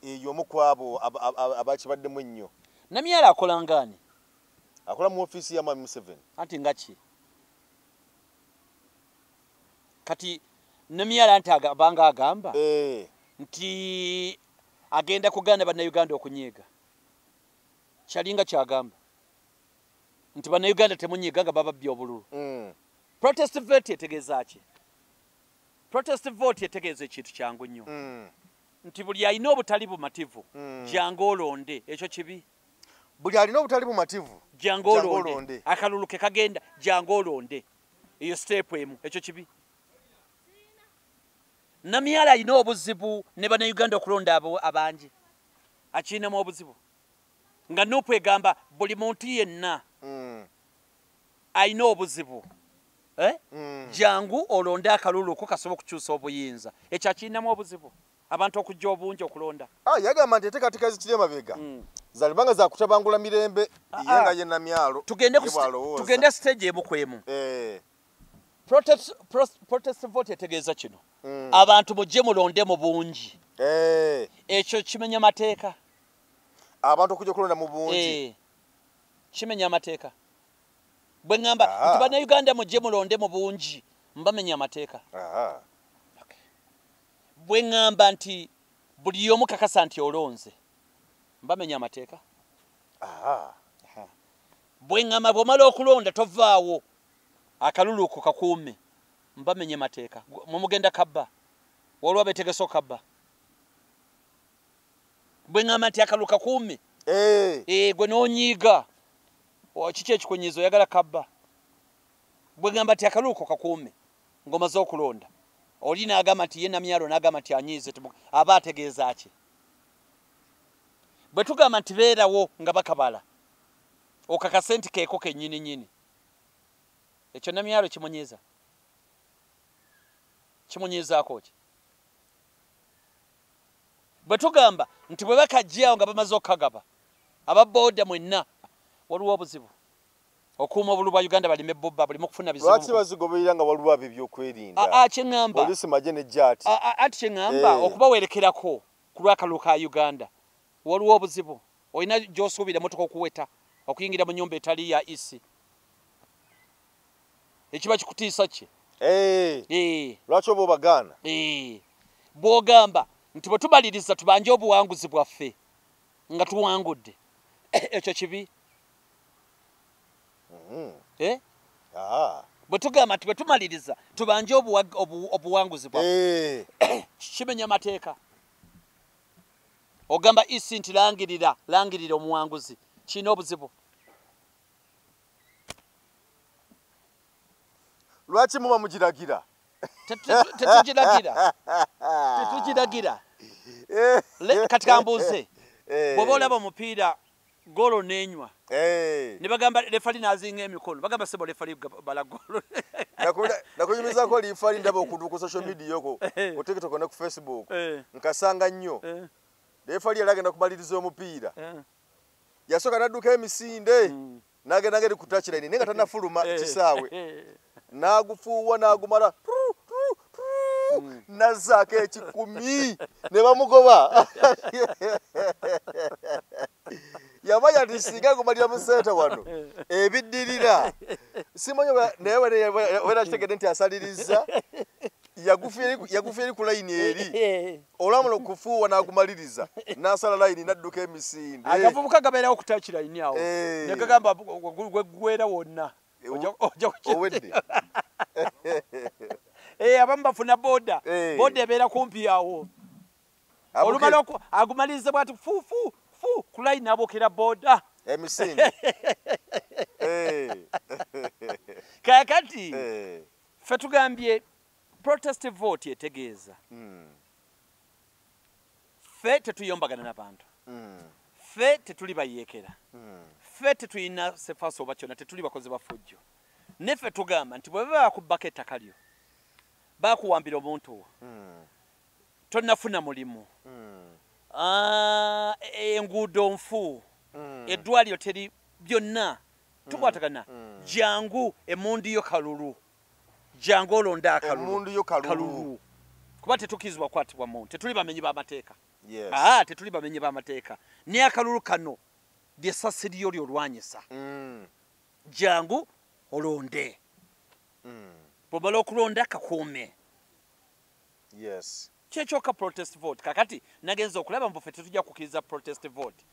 eyo omu kwabo abakibaddemu ennyo. Namyalo akola ngani? Akola mu office ya Mwami Museveni. Anti ngachi kati Namyalo anti abanga agamba nti agenda kuganda bana Uganda okunyiga kyalinga kyagamba nti bana Uganda temunyiga nga baba byobululu. Protest vote yetegeeza ki? Protest vote yetegeeza ekintu kyangu nnyo nti buli alina obutali bumativu jangu olonde ekyo kibi. Buli alina obutali bumativu jangu olonde akalulu ke kagenda jangu olonde eyo step emu ekyo kibi. Namyalo alina obuzibu ne bana Uganda okulonda abangi akinamu obuzibu nga Nuupu egamba buli muntu yenna alina obuzibu jangu olonde akalulu ko kasobola okukyusa obuyinza ekyo akinamu obuzibu abantu okujja obungi okulonda. Yagamba nti enteekateeka zikiri emabega zalibanga za kutabangula mirembe yenga ye Namyalo tugende stage emu kwemu. Protest vote yetegeeza kino abantu mujje mulonde mu bungi ekyo kimenya mateeka. Abantu okujja kulonda mu bungi kimenya mateeka. Bwe ngamba nti bana Uganda mujje mulonde mu bungi mbamenya amateeka. Bwe ngamba nti buli omu kakasa nti olonze mbamenya amateeka. Bwe ngamba bw'omala okulonda tovaawo akalulu ko kakuume mbamenya mateeka. Mumugenda kabba olwa betegeso kabba. Bwe ngamba nti akalulu kakuume gwe n'onyiiga kiki ekikunyiiza oyagala kabba. Bwe ngamba nti akalulu ko kakuume ng'omaze okulonda oli n'agamba nti ye Namyalo n'agamba nti anyiize aba ategeeza ki? Bwe tugamba nti beerawo nga bakabala okakase nti keeko kennyini nnyini ekyo Namyalo kimunyiiza kimunyiizaako ki? Bwe tugamba nti bwe bakajjaawo nga bamaze okukagaba ababooda mwenna waliwo obuzibu okuuma obulu bwa Uganda balime ebubba bulimu okufuna bizibu. Lwaki bazigoberera nga waliwo ebyokwerinda? Kyeŋŋamba polisi maje ne jati ati kyeŋŋamba okubawerekerako ku lw'akalulu ka Uganda waliwo obuzibu. Olina gy'osuubira emmotoka okuweta okuyingira mu nnyumba etali ya isi ekiba kikutiisa ki? Lwaki oba obagaana? Bw'ogamba nti bwe tubaliriza tubanje obuwanguzi bwaffe nga tuwangudde ekyo kibi. Bwe tugamba nti bwe tumaliriza tubanje obuwanguzi bwaffe kimenya mateeka. Ogamba isi nti langirira omuwanguzi kirina obuzibu. Lwaki muba mugiragira? Tetugiragira kati kambuuze bw'oba olaba omupiira golo n'enywa ne bagamba lefali n'azinga emikono bagamba sebo lefali bala golo nakunyumizako lifali ndaba okudu ku social media oko ku TikTok ne ku Facebook nkasanga nnyo lefali yali agenda kumaliriza omupiira yasooka n'adduka emisinde n'agenda ngeri ku touchline naye nga tannafuluma kisaawe n'agufuuwa n'agumala nazzaako ekikumi ne bamugoba. kati singa kumalira mu center wano ebiddirira simanyi naye wena kitegedde nti asaliriza yagufieri ku layini eri olamulo kufuuwa n'akumaliriza n'asala layini n'adduka emisinde agavubuka gabeerawo kutaki layini awo ne gagamba gwera wonna owedde abamu bafuna booda ebeera kumpi awo olumala agumaliriza bwati fufu ku layini abookera booda emisinde kakati ffe tugambye protest vote etegeeza ffe tetuyombagana n'abantu ffe tetuli bayeekera ffe tetulina sefaso oba kyonna tetuli bakozi bafujjo neffe tugamba nti bwe baba bakubbako ettaka lyo bakuwambira omuntu wo tonnafuna mulimu enguudo nfu eddwaliro teri byonna tukwatagana jangu emundu yo kalulu jangu olonde akalulu kuba tetukirizibwa kukwatibwa muntu tetuli bamenyi b'amateeka tetuli bamenyi b'amateeka naye akalulu kano lyessasi lyo lyolwanyisa jangu olonde bw'omala okulonda kakuume kyekyoka protest vote kakati nagenza okulaba mbu ffe tetujja kukkiriza protest vote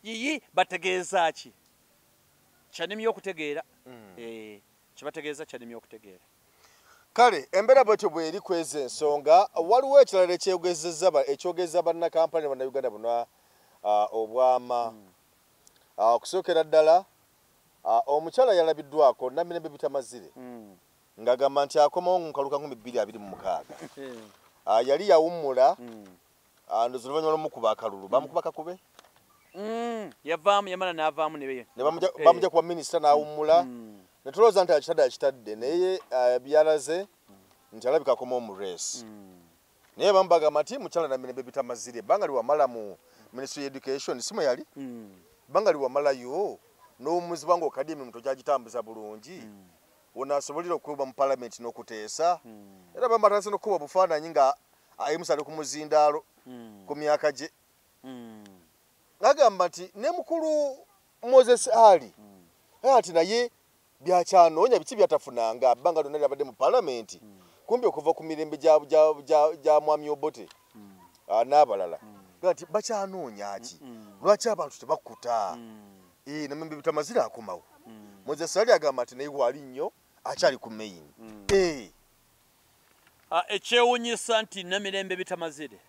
yiyi bategeeza ki kyanimye okutegeera kyebategeeza kyanimye okutegeera kale embeera bwetyo bweri kweza ensonga waliwo ekirala ekyogeza bannakampani bannayuganda buno obwama okusookera ddala omukyala yalabiddwako Namirembe Bitamazire ng'agamba nti akomawo mu kaluka 2026 yali yawummula ndoza oluvannyuma lw'omukuba akalulu bamukuba kakube yavaamu yamala n'avaamu bamujja kuba minisita n'awummula ne tulowooza nti akitadde akitadde naye byalaze nti alabika akomawo mu race naye bamu bagamba nti mukyala Namirembe Bitamazire ebbanga liwamala mu Ministry of Education simu yali ebbanga liwamalayo n'omuzi bwange okadde emirimu togyagitambuza bulungi onaasobolera okuba mu palamenti n'okuteesa era bamatandise n'okuba bufaananyi nga ayimusale ku muzindaalo ku myaka gye ng'agamba nti ne mukulu Moses Ali ati naye byakyanoonya biki byatafunanga bbanga lyonna lyabadde mu palamenti kumbi okuva ku mirembe gya mwami Obote n'abalala nti bakyanoonya ki lwaki abantu tebakkuta Namirembe Bitamazire akomawo Moses Ali agamba nti naye wali nnyo akyali ku main ekyewuunyisa nti Namirembe Bitamazire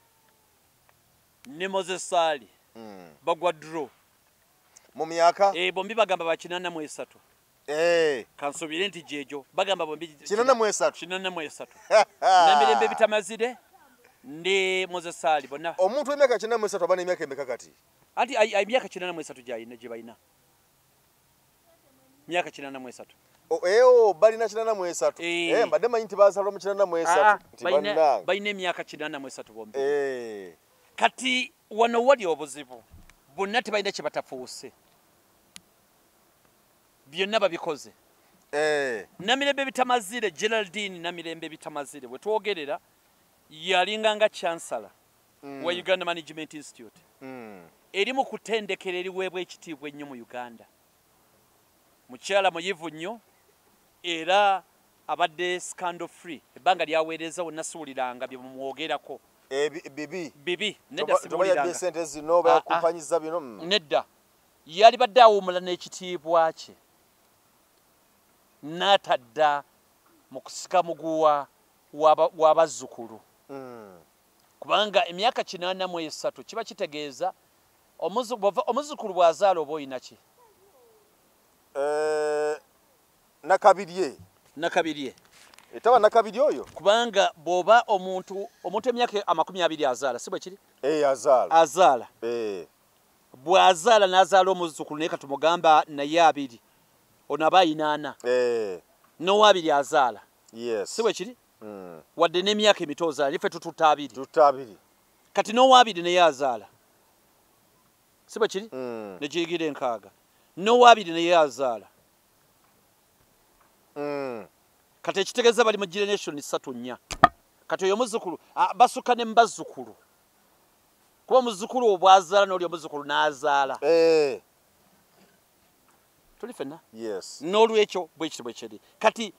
ne Moses Ali bagwa draw mu myaka bombi bagamba ba 83 kansobire nti jejo bagamba bombi 83 Namirembe Bitamazire ndi Moses Ali bonna omuntu w'emyaka 83 aba n'emyaka emeka kati anti emyaka 83 gyayina gye balina myaka 83 balina 83 mbadde manyi nti baazalwa mu 83 balina emyaka 83 bombi kati wano wali obuzibu bonna tebalina kye batafuuse byonna babikoze Namirembe Bitamazire Geraldine Namirembe Bitamazire bwe twogerera yalinga nga chancellor wa Uganda Management Institute eri mu kutendekera eriweebwa ekitiibwa ennyo mu Uganda mukyala muyivu nnyo era abadde scandal free ebbanga lyaweereza wonna suuliranga bye mumwogerako bibi nedda sibuuliranga sente zino bakumpanyiza bino nedda yali badde awummula n'ekitiibwa kye n'atadda mu kusika muguwa w'abazzukulu kubanga emyaka 83 kiba kitegeeza omuzzukulu bw'azaala oba oyina ki nakabirye etaba nakabirye oyo kubanga bw'oba omuntu emyaka 20 azaala si bwe kiri azaala bw'azaala n'azaala omuzzukulu naye katumugamba naye 2 ono aba ayina 4 n'owa2 azaala si bwe kiri wadde n'emyaka emito ozaala ife tututa 2 kati n'owa2 naye azaala si bwe kiri negiyigira 6 n'owa2 naye azaala kati ekitegeeza bali mu generation 3-4 kati oyo muzzukulu basuka ne mbazzukulu kuba muzzukulu obwazaala n'oli omuzzukulu n'azaala tuli fenna yes n'olwekyo bwekiri kati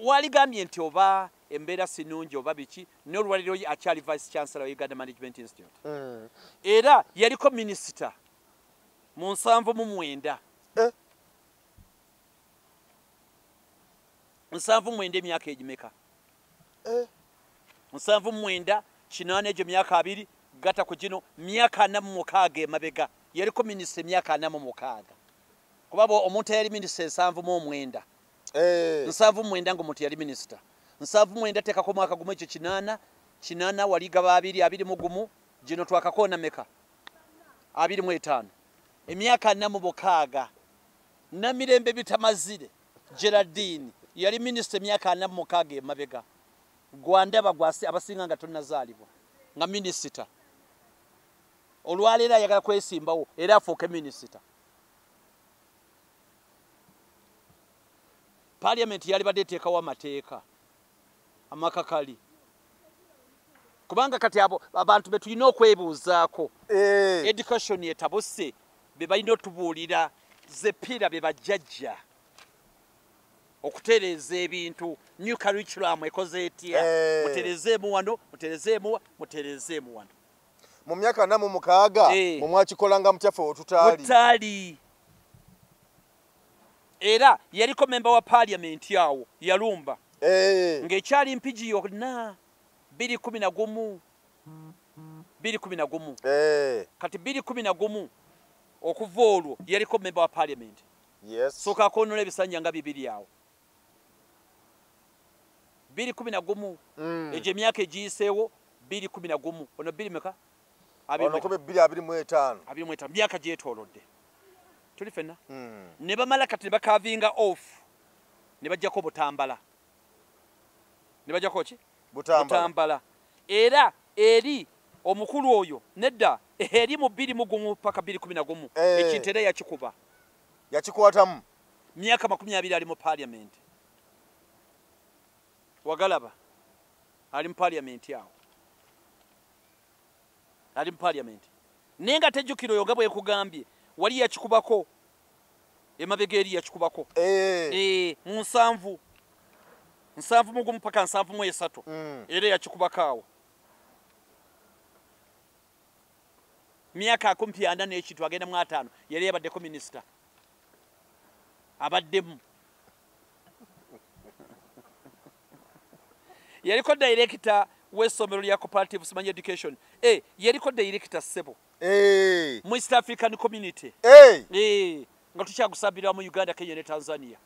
waligambye nti oba embeera sinungi oba biki n'olwaliro akyali vice chancellor wa Uganda Management Institute era yaliko minisita mu 79 79 emyaka egimeka 79 kinaana egyo myaka 2 gata ku gino myaka 46 emabega yaliko minisita emyaka 46 kuba omuntu eyali minisita 79 79 ng'omuntu yali minisita 79 tekako mwaka gumu ekyo kinaana waligaba 21 gino twakakoona meka 25 emyaka 46 Namirembe Bitamazire Geraldine yali minisita emyaka 46 emabega gwandaba gwasi abasinga nga tonnazaalibwa nga minisita olwaleero ayagala kwesimbawo era afuuke minisita Parliament yali badde teekawo amateeka amakakali kubanga kati abo abantu betulina okwebuuzaako education yetabuse be balina otubuulira zepira be bajjajja okutereeza ebintu new curriculum ekoze etya muterezeemu wano muterezeemu wano mu myaka 46 mu mwakikolanga mutyafe otutaali era yaliko memba wa parliament yawo yalumba ng'ekyali mpigi yonna 2011 kati 2011 okuva olwo yaliko memba wa parliament soka akoonoola ebisanja nga 2 awo 2011 egyo emyaka egiyiseewo 2011 ono 2 meka 25 myaka gyetoolodde tuli fenna ne bamala kati ne bakavinga off ne bajjako Butambala ne bajjako ki Butambala era eri omukulu oyo nedda eri mu 2011 paka 2011 ekintu era yakikwatamu myaka 20 ali mu parliament wagalaba ali mu parliament yawo ali mu parliament nenga tejjukiro yo nga bwe kugambye wali yakikubako emabega eri yakikubako mu 7 mugumu paka 73 era yakikubako awo myaka 40 n'ekintu agenda mu 5 yali yabaddeko minisita abaddemu yaliko director w'essomero lya cooperative Simanya Education yaliko director Sebo mu East African Community nga tukyagusabira mu Uganda, Kenya ne Tanzania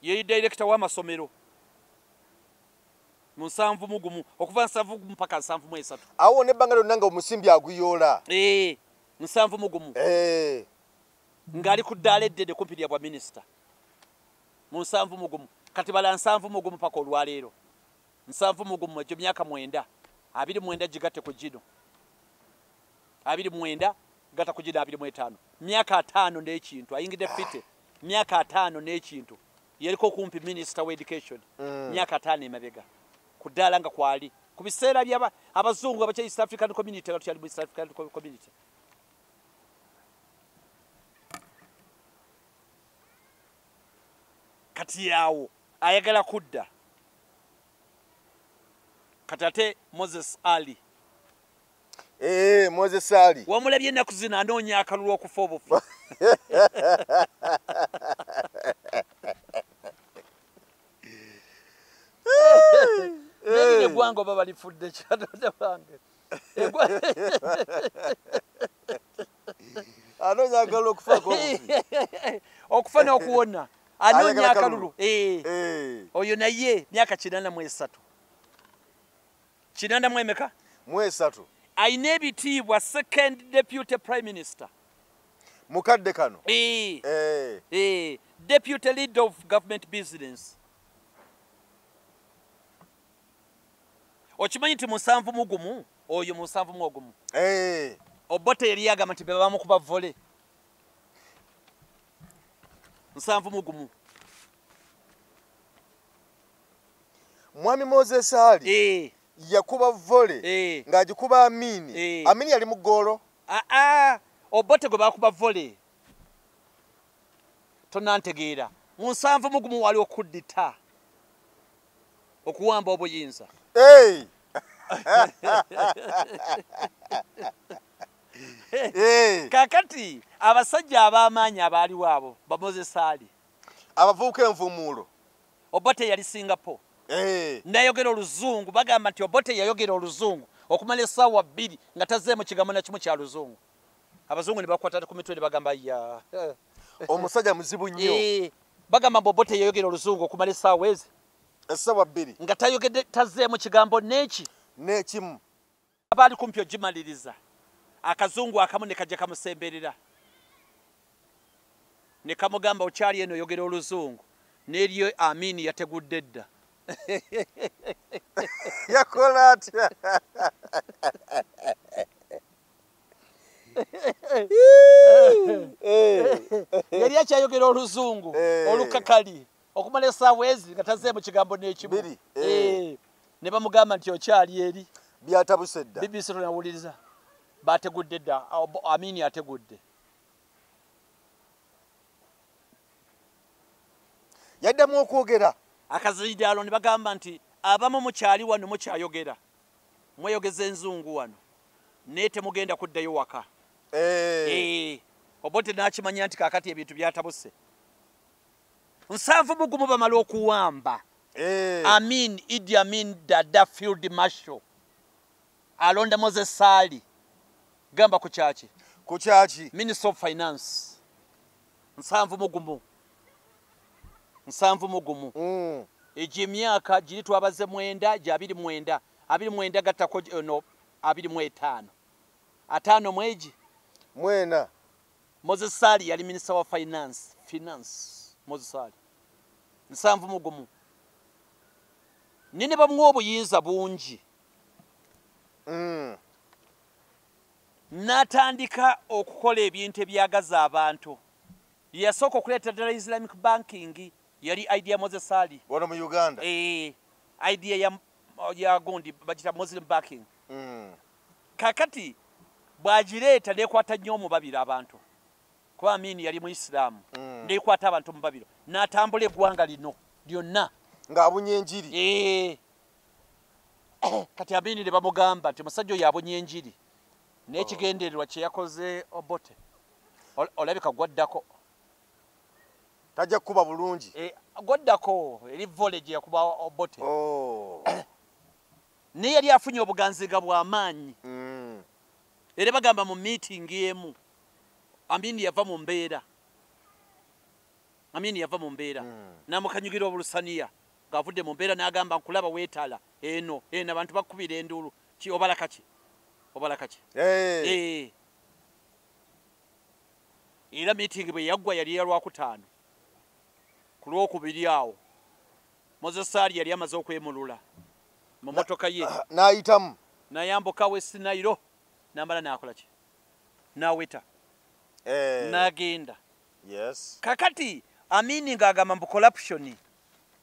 yali director w'amasomero mu 7 mugumu okuva 7 mugumu mpaka 73 awo ne banga lyonna nga omusimbi aguyoola mu 7 mugumu ngali ku ddala eddene kumpi lya bwa minisita mu 7 mugumu kati bala 7 mugumu paka olwaleero 7 mugumu egyo myaka 9 29 gigatte ku gino 29 gata ku gino 25 myaka 5 n'ekintu ayingidde fite myaka 5 n'ekintu yaliko kumpi minisita wa education myaka 5 emabega ku ddala nga kwali ku biseera byaba abazungu abakya East African Community nga tukyali mu East African Community kati yawo ayagala kudda katate Moses Ali Moses Ali wamulabye ennaku zino anoonya akalulu okufa obufu egwanga oba balifudde kyatode bange anoonya akalulu okufa okufa n'okuwona anoonya akalulu oyo naye myaka 83 kinanda emeka mu 3 ayina ebitiibwa second deputy prime minister mukadde kano deputy leader of government business okimanyi nti mu 7 mugumu oyo mu 7 mugumu Obote yali yagamba nti bebamu kuba vole 7 mugumu Mwami Moses Ali yakuba vole ng'agikuba Amini Amini yali mu ggoolo Obote gwe bakuba vole tonantegeera mu 7 waliwo kuddita okuwamba obuyinza hey kakati abasajja ab'amaanyi abaaliwo abo bamozesali abavuuka envumuulo Obote yali Singapore nayogera oluzungu bagamba nti Obote yayogera oluzungu okumala essaawa 2 nga tazeemu kigambo na kimu kya luzungu abazungu ne bakwata ku mitwe ne bagamba ya omusajja muzibu nnyo bagamba Obote yayogera oluzungu okumala essaawa ezi essaawa 2 nga tayogedde tazeemu kigambo n'ekimu abaali kumpi ogimaliriza akazungu akamu ne kajja kamusemberera ne kamugamba okyali eno oyogera oluzungu n'eriyo Amini yategudde dda yakola atya yali akyayogera oluzungu olukakali okumala essaawa ezi nga tazeemu kigambo n'ekimu ne bamugamba nti okyali eri byatabuse dda BBC tonawuliriza bategudde dda Amini ategudde yaddamu okwogera akaziidaalo ne bagamba nti abamu mukyali wano mukyayogera mweyogeza enzungu wano naye temugenda kuddayo waka Obote n'akimanya nti kaakati ebintu byatabuse 7 bamala okuwamba Idi Amin Dada Field Marshal alonda Moses Sali gamba ku kyaki Minister of Finance 7 egi emyaka giri twabaze 9 gya 29 gattako no 25 5 mwegi mwena Moses Sali yali Minister wa Finance Moses Sali 7 nine bamuwa obuyinza bungi n'atandika okukola ebintu ebyagaza abantu yasooka okuleeta ddala Islamic banking yali idea Moses Sali wano mu Uganda idea ya gundi bagita Muslim banking kakati bwagireeta nekwata nnyo omubabiro abantu kuba Amini yali Muisiraamu nekwata abantu omubabiro n'atambula eggwanga lino lyonna ng'abunya enjiri kati Amini ne bamugamba nti omusajja oyo abunya enjiri n'ekigendererwa kye yakoze Obote olabika gwaddako tajja kuba bulungi gwaddako eri volley gye yakuba Obote naye yali afunye obuganziga bw'amaanyi era bagamba mu meeting emu Amini yava mu mbeera n'amukanyugira obulusaniya ng'avudde mu mbeera n'agamba nkulaba weetaala eno abantu bakubira enduulu obala kaki era meeting bwe yaggwa yali ya Lwakutaano ku Lwokubiri awo Moses Sali yali amaze okwemulula mu motoka ye n'ayitamu n'ayambuka West Nile n'amala n'akola ki n'aweta n'agenda kakati Amini ng'agamba mbu corruption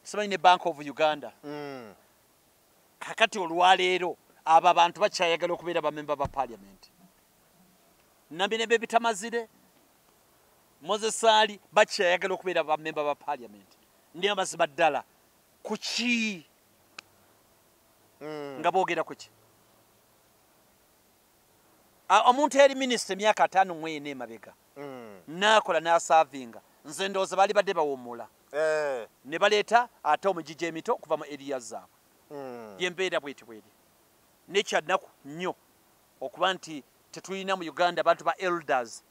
simanyi ne Bank of Uganda kakati olwaleero abo abantu bakyayagala okubeera bamemba ba parliament nambi ne bebitamazire Moses Sali bakyayagala okubeera bamemba ba parliament ndi amazima ddala kuki nga boogera kuki omuntu eri minisita emyaka 5 mwene emabega n'akola n'asaavinga nze ndowooza baali badde bawummula ne baleeta ate omugigi emito okuva mu eriya zaabwe yembeera bweti nekyanaku nnyo okuba nti tetulina mu Uganda abantu ba elders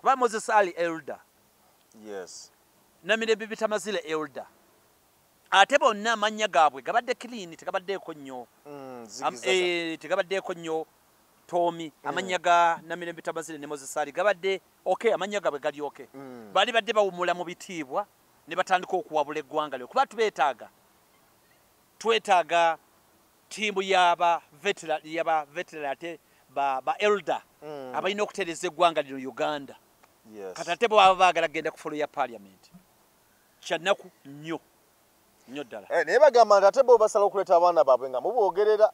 kuba Moses Sali elder Namirembe Bitamazire elder ate bonna amannya gaabwe gabadde clean tegabaddeeko nnyo tegabaddeeko nnyo Tomi amanya ga Namirembe Bitamazire ne Moses Sali gabadde amanya gaabwe gali bali badde bawumula mu bitiibwa ne batandika okuwabula eggwanga lyo kuba twetaaga tiimu yaba veteran ate ba elder abalina okutereeza eggwanga lino Uganda kati ate bwaba baagala genda ku folo ya parliament kyanaku nnyo ddala naye bagamba nti ate bo basala okuleeta abaana baabwe nga muboogerera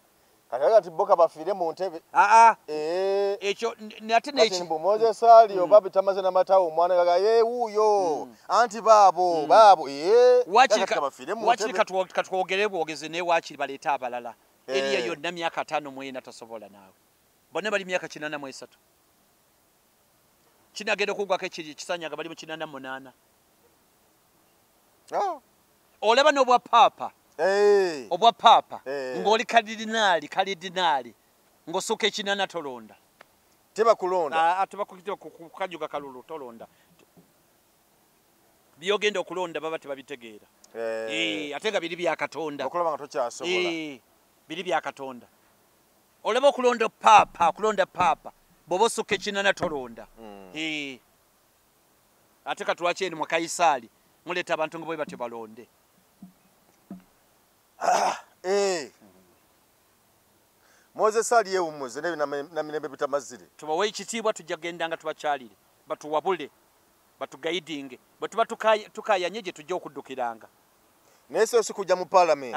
Kati ati boka bafire mu ntebe. Ekyo nate neki. Ati mbomoze sali obabi tamaze na matawo omwana gaga wuyo. Anti babo Wachiri katwogere bwogeze ne wachiri baleta abalala. Eriya yonna myaka 5 mwena tasobola nawe. Bonna bali myaka 83. Kinagenda kugwako kisanyaga bali mu 88. Olaba n'obwa papa. Obwa papa. Ng'oli kalidinali. Ng'osooka ekinana tolonda. Teba kulonda. Teba kukajuga kalulu tolonda. Byogenda okulonda baba tebabitegeera. Ate nga biri bya Katonda. Okulaba nga tokyasobola. Biri bya Katonda. Olaba okulonda papa. Bobo osooka ekinana tolonda. Ate katwaki eni mu Kaisali. Muleta abantu ngo bwe batyo balonde. Moses ali yewumuze na mirembe bitamazire. Tubawe ekitiibwa tujja gendanga tubakyalire. Batuwabule. Batugaidinge. Bwe tukayanye gye tujja okuddukiranga. Nese osikujja mu parliament.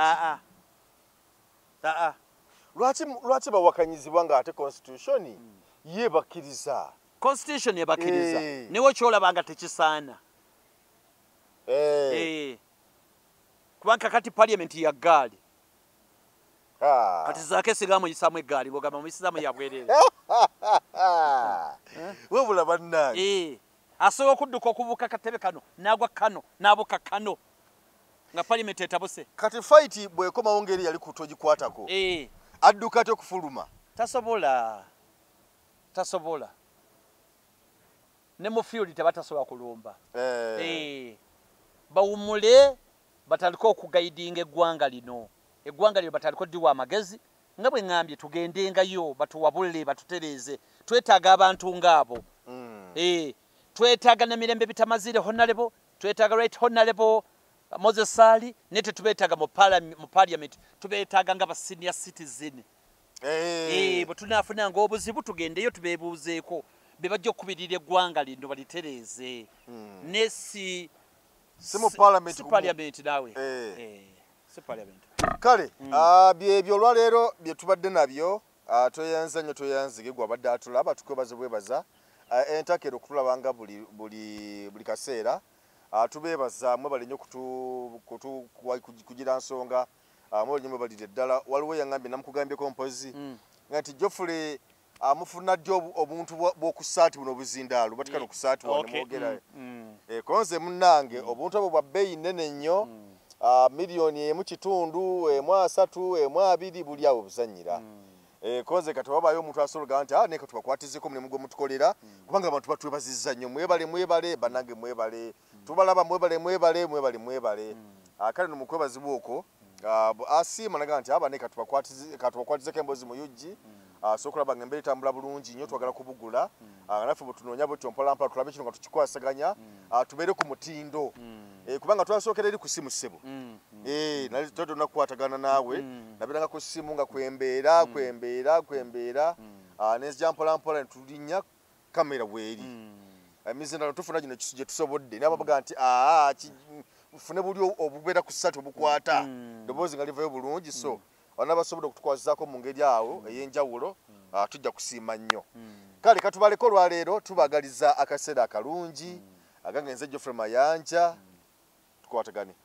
Lwaki bawakanyizibwa nga ate constitution yebakkiriza. Constitution yebakkiriza. Newo kyolabanga tekisaana. Kubanga kati parliament ya gali. Kati zake sigamu yisamu egali ngogamba muyisizamu yabwerere. Webula bannange. Asobola okudduka okubuka katebe kano nagwa kano nabuka kano nga parliament etabuse. Kati fight bwekomawo ngeri yali kutogikwatako. Adduka ate okufuluma. Tasobola. Ne mu field tebatasobola kulumba. Bawumule bataliko okugaidinga eggwanga lino. Eggwanga lino bataliko diwa amagezi nga bwe ngambye tugendengayo batuwabule batutereze. Twetaaga abantu ngabo. Twetaaga na mirembe bitamazire honorable, twetaaga right honorable Moses Sali, nete tubetaaga mu parliament, tubetaaga nga ba senior citizen. Bwe tunafuna nga obuzibu tugendeyo tubebuuzeeko be bajja okubirira eggwanga lino balitereze. Nesi Simu parliament nawe. Si parliament. Kale, byebyo olwaleero bye tubadde nabyo, toyanza nnyo toyanzige gwe abadde atulaba tukwebaze bwebaza. Entakero kutulabanga buli kaseera. Tubeebaza mwebale nnyo kugira nsonga. Mwebale nnyo mwebalire ddala. Waliwo yangambye namukugambyeko mpozi. Nga nti Geoffrey amufuna ddi obuntu bw'okusaati buno obuzindaalo batikana okusaati wano mwogera. Konze munnange obuntu obwo bwa bbeeyi nnene nnyo. Milioni 1.3, 1.3, 1.2 buli awo buzannyira. Konze kati wabayo omuntu asobola nti neka tubakwatizeko mulimu gwe mutukolera kubanga abantu batwebazizza nnyo mwebale banange mwebale tubalaba mwebale. Kale no mukwebazibwa okwo asiima naga nti neka tubakwatizeko emboozi mu UG. Sokulaba ng'embeera etambula bulungi nnyo twagala kubugula. Naffe bwe tunoonya bwetyo mpolampola tulabe kino nga tukikwasaganya tubeere ku mutindo. Kubanga twasookera eri ku ssimu ssebo. Nali totonna kukwatagana naawe nabiranga ku ssimu nga kwembeera. Nezija mpolampola ne tulinnya kamera bweri. Emizindalo tufuna gino gye tusobodde naye bavuga nti fune buli obubeera ku ssatu obukwata ddoboozi nga livayo bulungi so bana basobola okutukwasizaako mu ngeri awo ey'enjawulo tujja kusiima nnyo. Kale katubaleko olwaleero tubagaliza akaseera akalungi agange nze Geoffrey Mayanja tukwatagane.